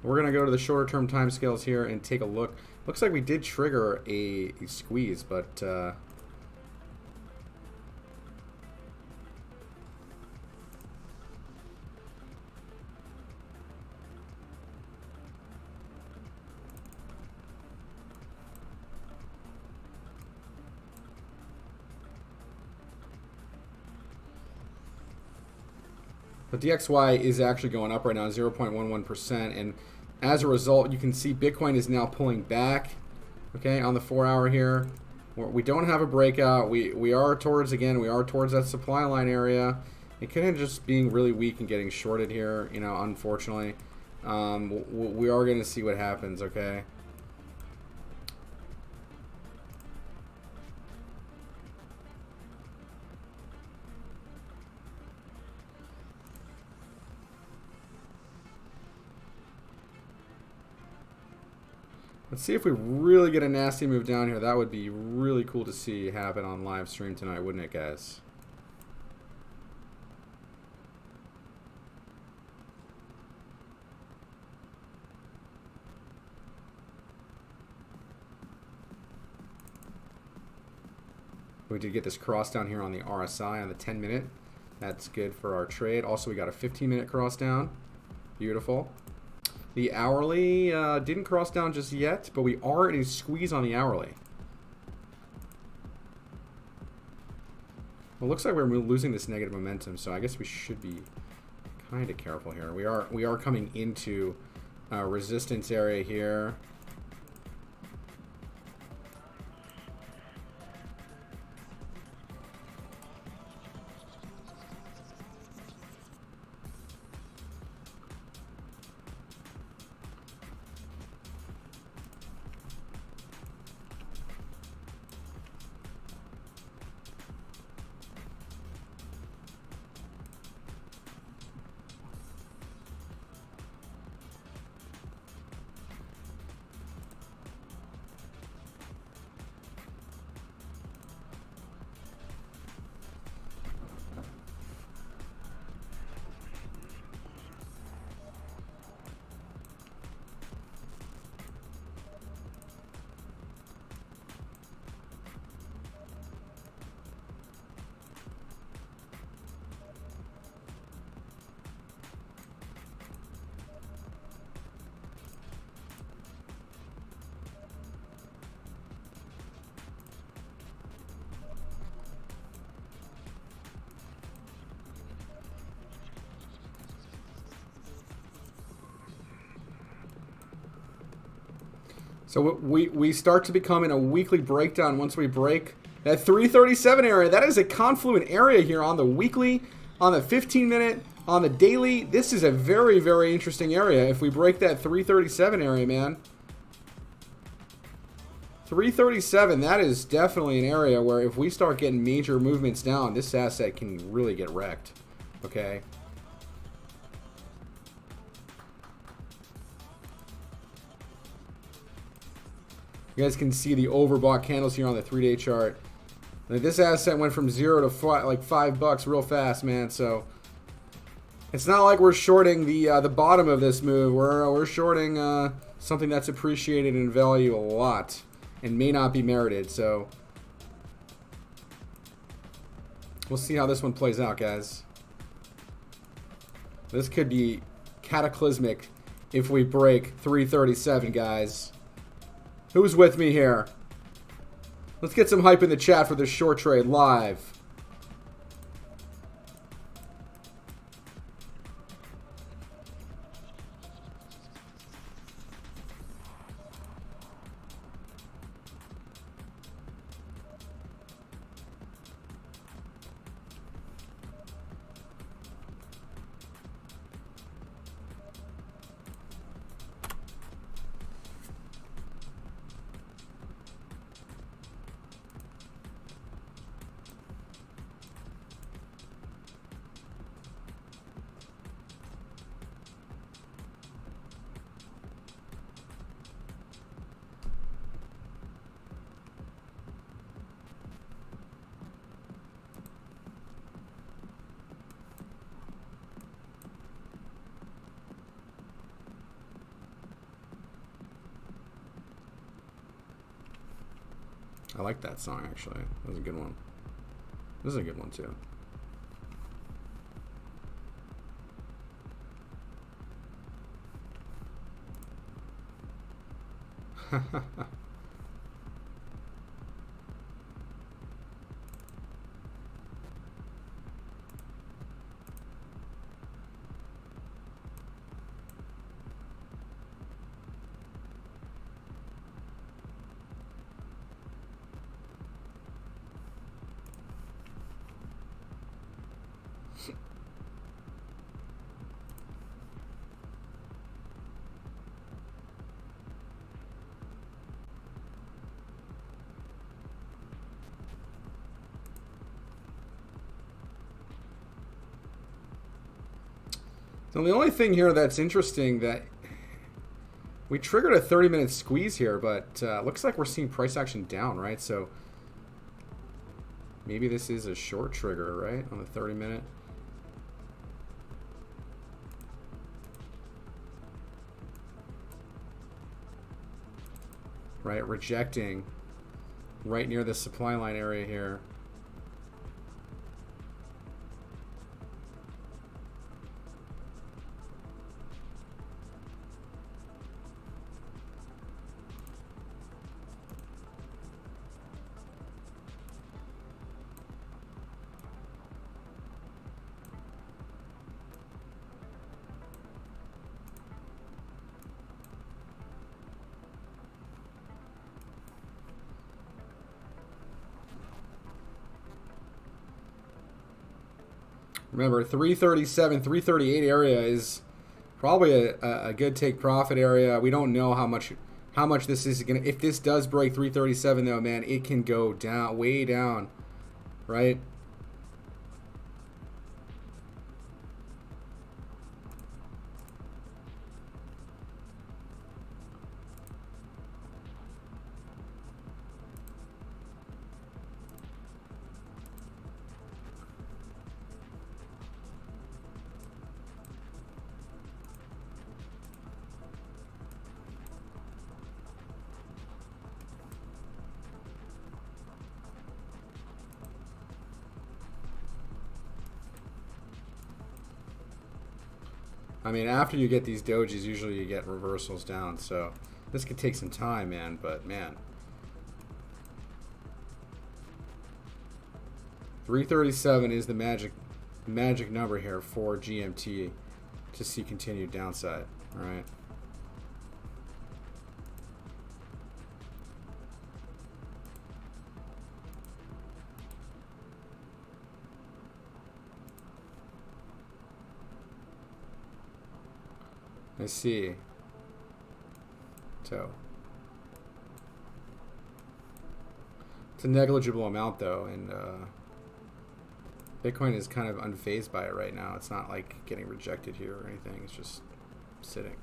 A: We're gonna go to the shorter term time scales here and take a look. Looks like we did trigger a squeeze, but DXY is actually going up right now, 0.11%, and as a result, you can see Bitcoin is now pulling back. Okay, on the 4-hour here, we don't have a breakout. We are towards that supply line area. It kind of just being really weak and getting shorted here. You know, unfortunately, we are going to see what happens. Okay. Let's see if we really get a nasty move down here. That would be really cool to see happen on live stream tonight, wouldn't it, guys? We did get this cross down here on the RSI on the 10-minute. That's good for our trade. Also, we got a 15-minute cross down. Beautiful. The hourly didn't cross down just yet, but we are in a squeeze on the hourly. Well, it looks like we're losing this negative momentum, so I guess we should be kind of careful here. We are coming into a resistance area here. So we start to become in a weekly breakdown once we break that 337 area. That is a confluent area here on the weekly, on the 15-minute, on the daily. This is a very, very interesting area if we break that 337 area, man. 337, that is definitely an area where if we start getting major movements down, this asset can really get wrecked, okay? You guys can see the overbought candles here on the 3-day chart. Like, this asset went from 0 to like $5 real fast, man. So it's not like we're shorting the bottom of this move. We're shorting something that's appreciated in value a lot and may not be merited. So we'll see how this one plays out, guys. This could be cataclysmic if we break 337, guys. Who's with me here? Let's get some hype in the chat for this short trade live. I like that song, actually. That was a good one. This is a good one, too. So the only thing here that's interesting that We triggered a 30-minute squeeze here, but looks like we're seeing price action down, right? So maybe this is a short trigger, right, on the 30-minute. Right, rejecting right near the supply line area here. Remember, 337, 338 area is probably a good take profit area. We don't know how much this is gonna. If this does break 337 though, man, it can go down, way down, right? I mean, after you get these dojis, usually you get reversals down. So this could take some time, man. But man, 337 is the magic number here for GMT to see continued downside. All right. I see. So it's a negligible amount though, and Bitcoin is kind of unfazed by it right now. It's not like getting rejected here or anything. It's just sitting.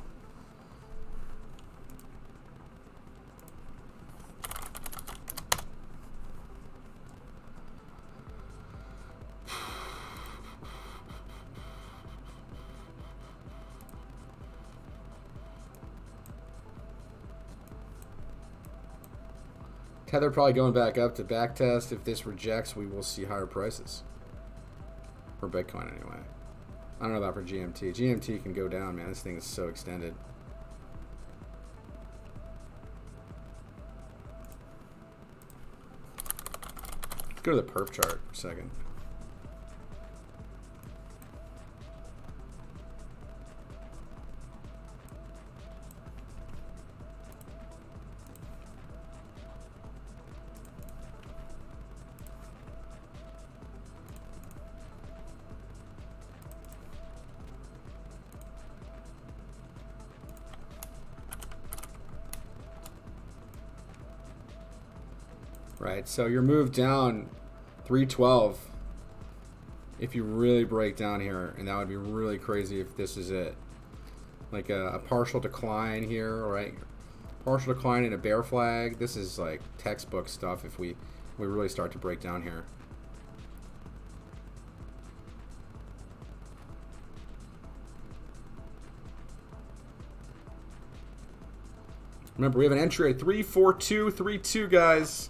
A: Tether probably going back up to back test. If this rejects, we will see higher prices. For Bitcoin, anyway. I don't know about for GMT. GMT can go down, man. This thing is so extended. Let's go to the perf chart for a second. Right, so you're moved down 312 if you really break down here, and that would be really crazy if this is it. Like a partial decline here, right? Partial decline and a bear flag. This is like textbook stuff if we really start to break down here. Remember, we have an entry at 34232, guys.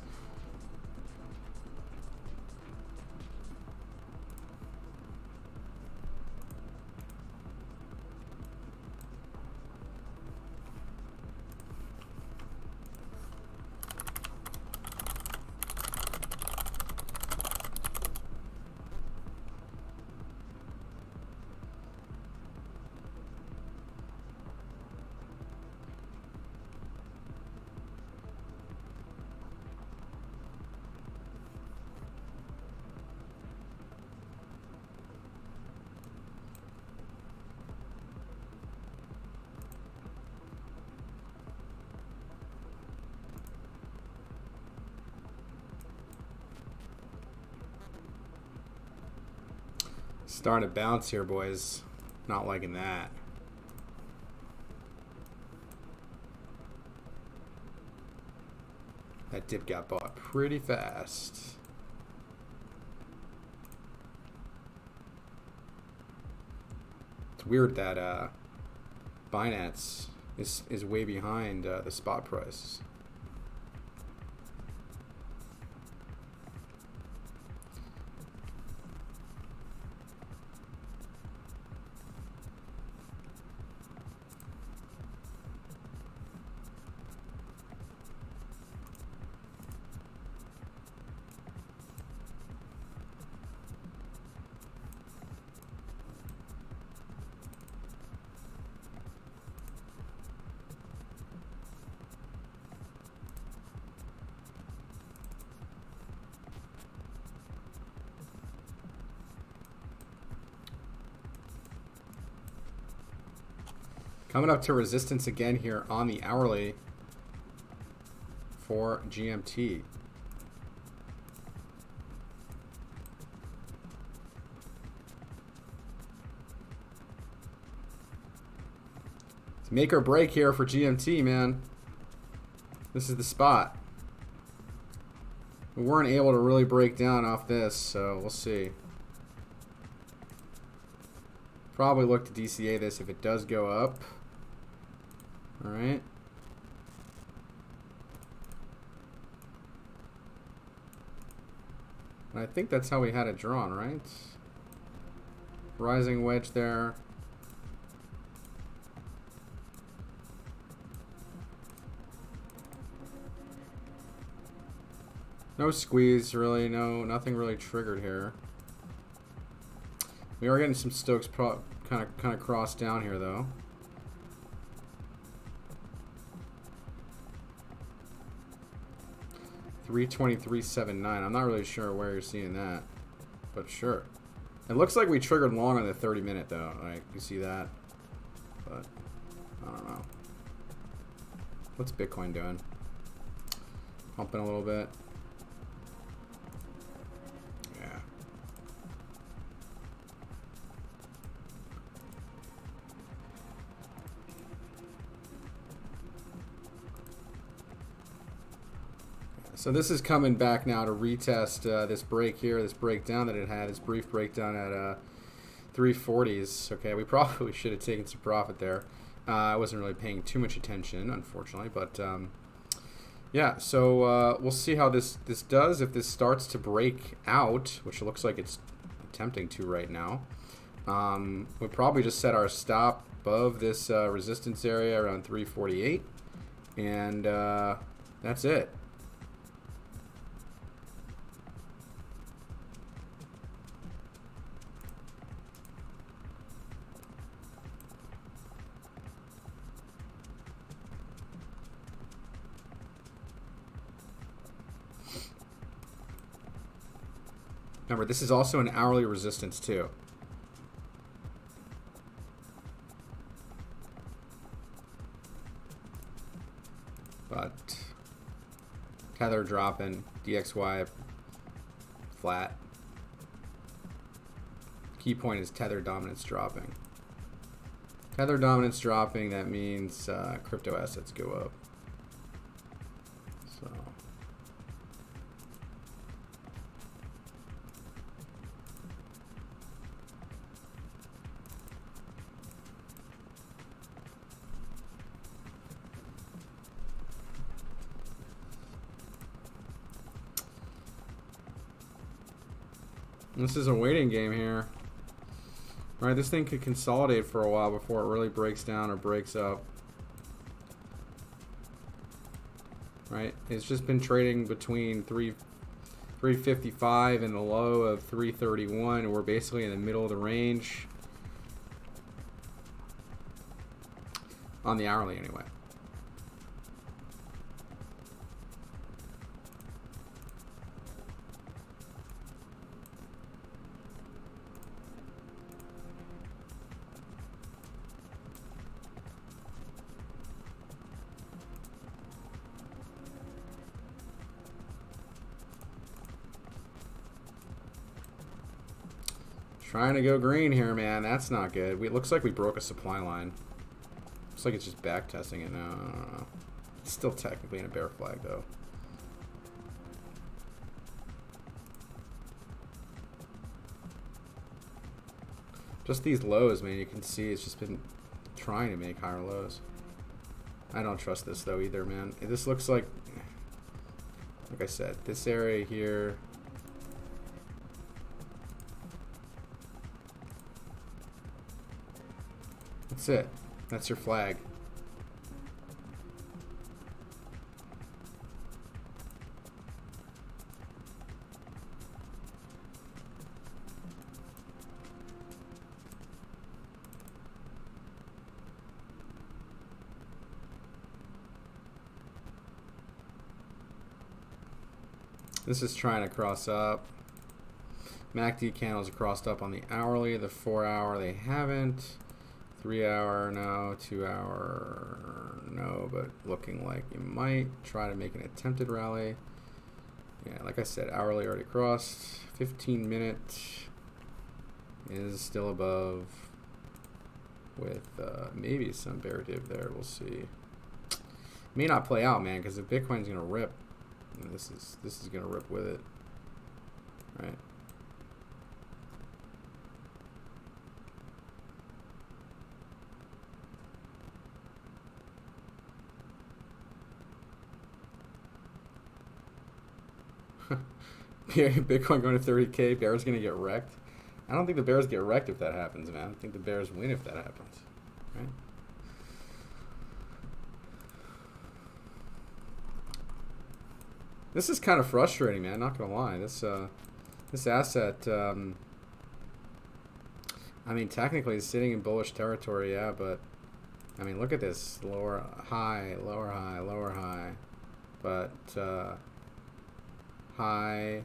A: Starting to bounce here, boys. Not liking that. That dip got bought pretty fast. It's weird that Binance is way behind the spot price. Coming up to resistance again here on the hourly for GMT. It's make or break here for GMT, man. This is the spot. We weren't able to really break down off this, so we'll see. Probably look to DCA this if it does go up. All right. And I think that's how we had it drawn, right? Rising wedge there. No squeeze, really. No, nothing really triggered here. We are getting some Stokes kind of crossed down here, though. $323.79. I'm not really sure where you're seeing that, but sure. It looks like we triggered long on the 30-minute, though. Like, you see that, but I don't know. What's Bitcoin doing? Pumping a little bit. Yeah. So this is coming back now to retest this break here, this breakdown that it had, this brief breakdown at 340s. Okay, we probably should have taken some profit there. I wasn't really paying too much attention, unfortunately, but yeah. So we'll see how this does. If this starts to break out, which it looks like it's attempting to right now, we'll probably just set our stop above this resistance area around 348, and that's it. Remember, this is also an hourly resistance too. But Tether dropping, DXY flat. Key point is Tether dominance dropping. Tether dominance dropping, that means crypto assets go up. So this is a waiting game here. Right, this thing could consolidate for a while before it really breaks down or breaks up. Right, it's just been trading between 355 and the low of 331, and we're basically in the middle of the range on the hourly anyway. Trying to go green here, man. That's not good. It looks like we broke a supply line. Looks like it's just back testing it now. I don't know. It's still technically in a bear flag, though. Just these lows, man, you can see it's just been trying to make higher lows. I don't trust this though either, man. This looks like I said, this area here. That's it. That's your flag. This is trying to cross up. MACD candles are crossed up on the hourly. The 4 hour they haven't. 3 hour no. 2 hour no. But looking like you might try to make an attempted rally. Yeah, like I said, hourly already crossed. 15-minute is still above with maybe some bear div there. We'll see. May not play out, man, because if Bitcoin's gonna rip. This is gonna rip with it, right? Bitcoin going to 30K, bear's gonna get wrecked. I don't think the bears get wrecked if that happens, man. I think the bears win if that happens, right? This is kind of frustrating, man. Not gonna lie. This asset, I mean, technically it's sitting in bullish territory, yeah. But I mean, look at this lower high, lower high, lower high, but high,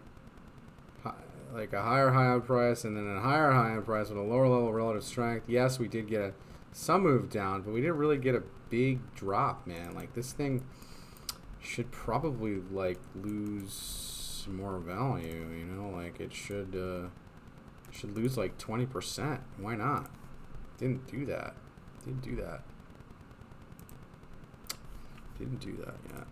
A: like a higher high on price, and then a higher high on price with a lower level relative strength. Yes, we did get some move down, but we didn't really get a big drop, man. Like this thing should probably like lose more value, you know, like it should lose like 20%. Why not? Didn't do that. Didn't do that yet.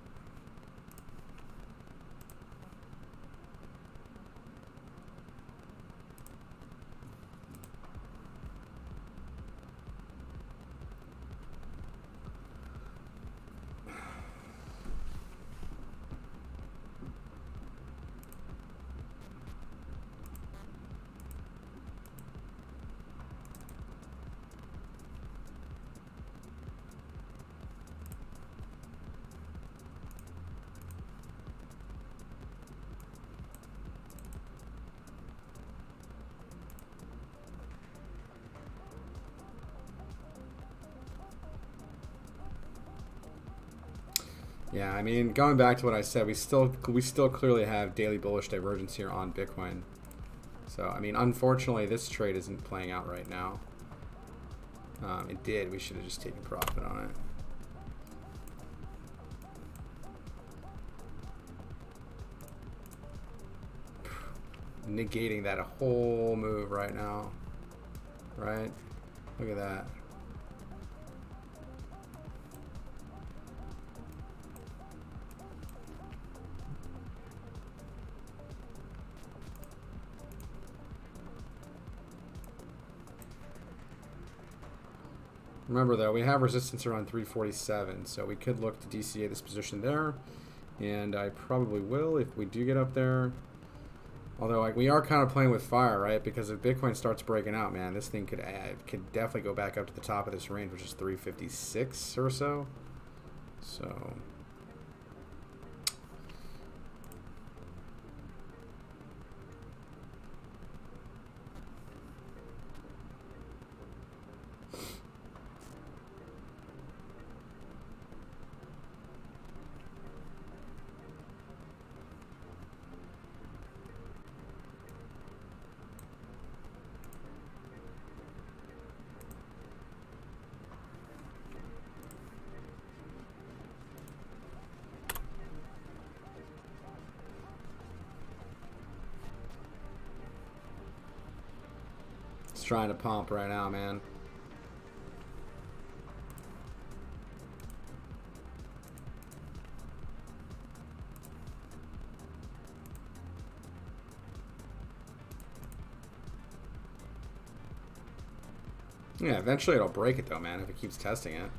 A: Yeah, I mean, going back to what I said, we still clearly have daily bullish divergence here on Bitcoin. So, I mean, unfortunately, this trade isn't playing out right now. It did. We should have just taken profit on it. Negating that whole move right now. Right? Look at that. Remember though, we have resistance around 347, so we could look to DCA this position there, and I probably will if we do get up there. Although like, we are kind of playing with fire, right? Because if Bitcoin starts breaking out, man, this thing could definitely go back up to the top of this range, which is 356 or so. So it's trying to pump right now, man. Yeah, eventually it'll break it though, man, if it keeps testing it.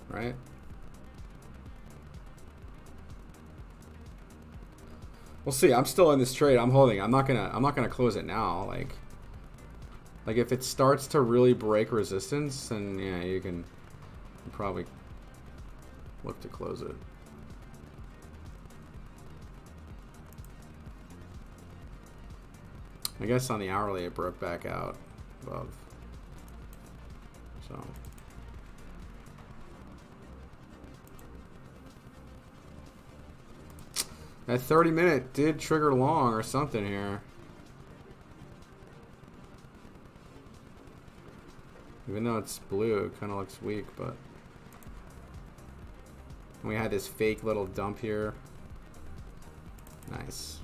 A: Right? We'll see. I'm still in this trade. I'm holding. I'm not gonna close it now. Like if it starts to really break resistance, then yeah, you can probably look to close it. I guess on the hourly it broke back out above. So that 30-minute did trigger long or something here. Even though it's blue, it kind of looks weak, but we had this fake little dump here. Nice.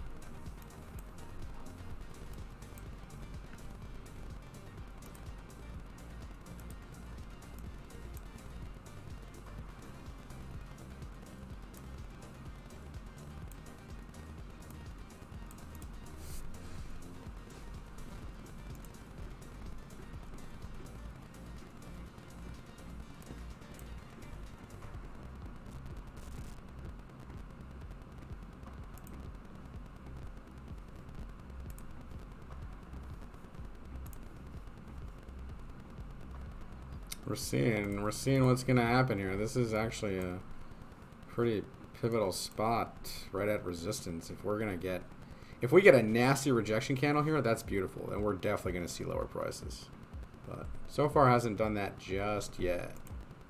A: We're seeing what's gonna happen here. This is actually a pretty pivotal spot right at resistance. If we get a nasty rejection candle here, that's beautiful, and we're definitely gonna see lower prices. But so far hasn't done that just yet.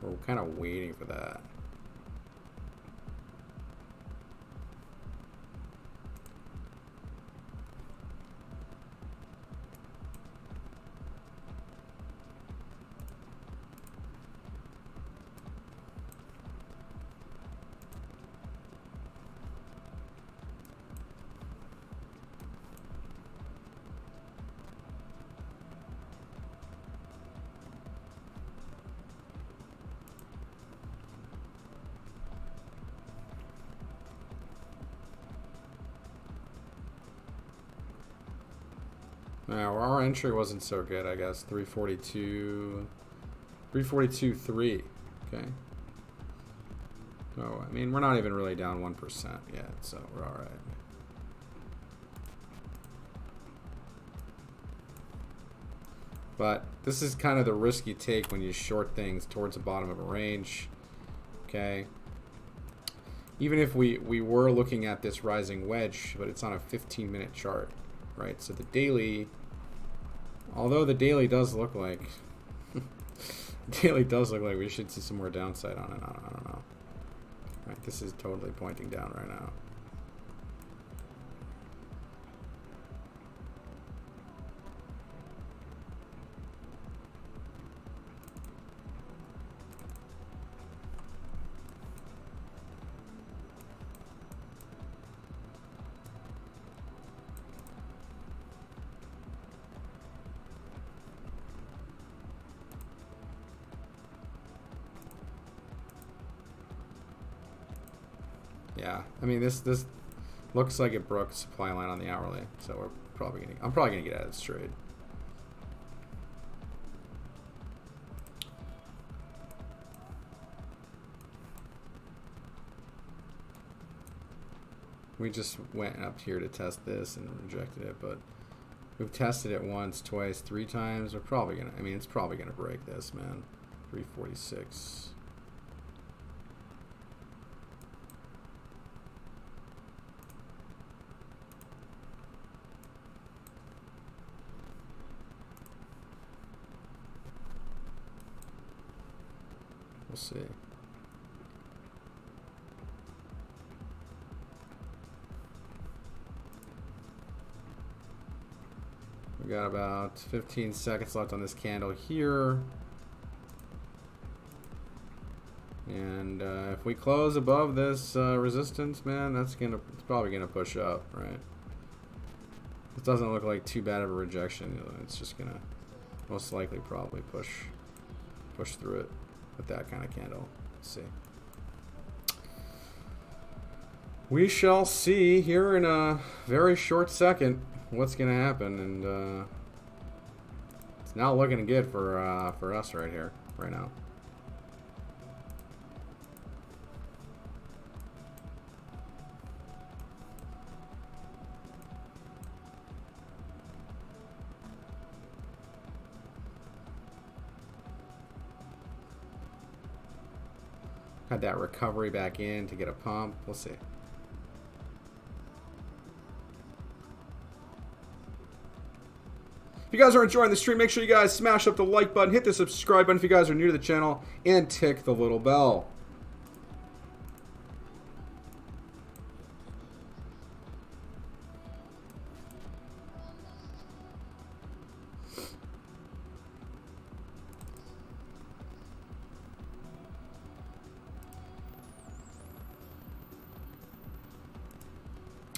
A: We're kind of waiting for that. Now our entry wasn't so good, I guess. 342.3. Okay. Oh, I mean, we're not even really down 1% yet, so we're all right. But this is kind of the risk you take when you short things towards the bottom of a range. Okay. Even if we were looking at this rising wedge, but it's on a 15-minute chart, right? So the daily, although the daily does look like we should see some more downside on it. I don't know. Right, this is totally pointing down right now. Yeah, I mean this looks like it broke the supply line on the hourly, so I'm probably gonna get out of this trade. We just went up here to test this and rejected it, but we've tested it once, twice, 3 times. We're probably gonna, I mean, it's probably gonna break this, man. 346. We'll see. We got about 15 seconds left on this candle here. And if we close above this resistance, man, it's probably gonna push up, right? It doesn't look like too bad of a rejection. It's just gonna most likely probably push through it with that kind of candle. Let's see. We shall see here in a very short second what's gonna happen, and it's It's not looking good for us right here, right now. Had that recovery back in to get a pump. We'll see. If you guys are enjoying the stream, make sure you guys smash up the like button, hit the subscribe button if you guys are new to the channel, and tick the little bell.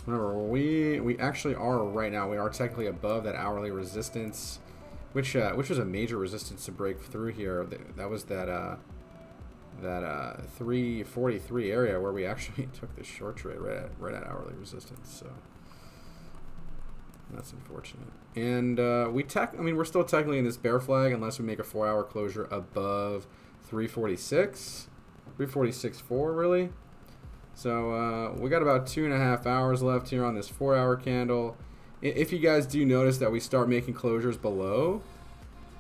A: Remember, we actually are right now. We are technically above that hourly resistance, which was a major resistance to break through here. That was that 343 area where we actually took this short trade right at hourly resistance. So that's unfortunate. And we're still technically in this bear flag unless we make a 4-hour closure above 346, 346.4 really. So we got about 2.5 hours left here on this 4-hour candle. If you guys do notice that we start making closures below,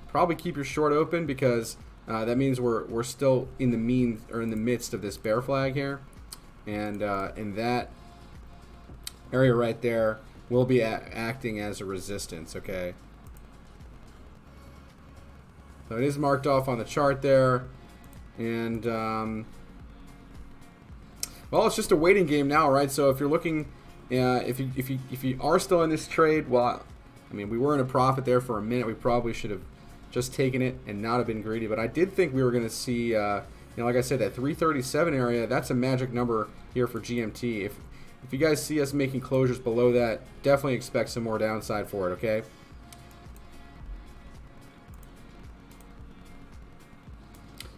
A: probably keep your short open, because that means we're still in the midst of this bear flag here, and in that area right there will be acting as a resistance. Okay, so it is marked off on the chart there, and well, it's just a waiting game now, right? So if you're looking, if you are still in this trade, well, I mean, we were in a profit there for a minute. We probably should have just taken it and not have been greedy. But I did think we were going to see, like I said, that 337 area. That's a magic number here for GMT. If you guys see us making closures below that, definitely expect some more downside for it. Okay.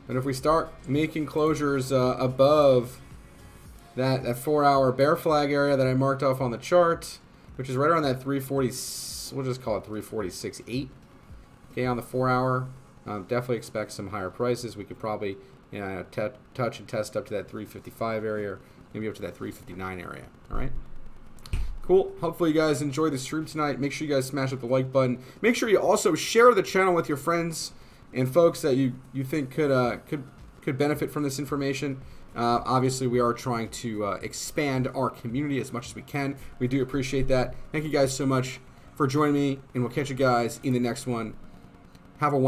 A: And if we start making closures above that 4-hour bear flag area that I marked off on the chart, which is right around that 340, we'll just call it 346.8. Okay, on the 4-hour, definitely expect some higher prices. We could probably touch and test up to that 355 area, or maybe up to that 359 area. All right. Cool. Hopefully you guys enjoyed the stream tonight. Make sure you guys smash up the like button. Make sure you also share the channel with your friends and folks that you think could benefit from this information. Obviously, we are trying to expand our community as much as we can. We do appreciate that. Thank you guys so much for joining me, and we'll catch you guys in the next one. Have a wonderful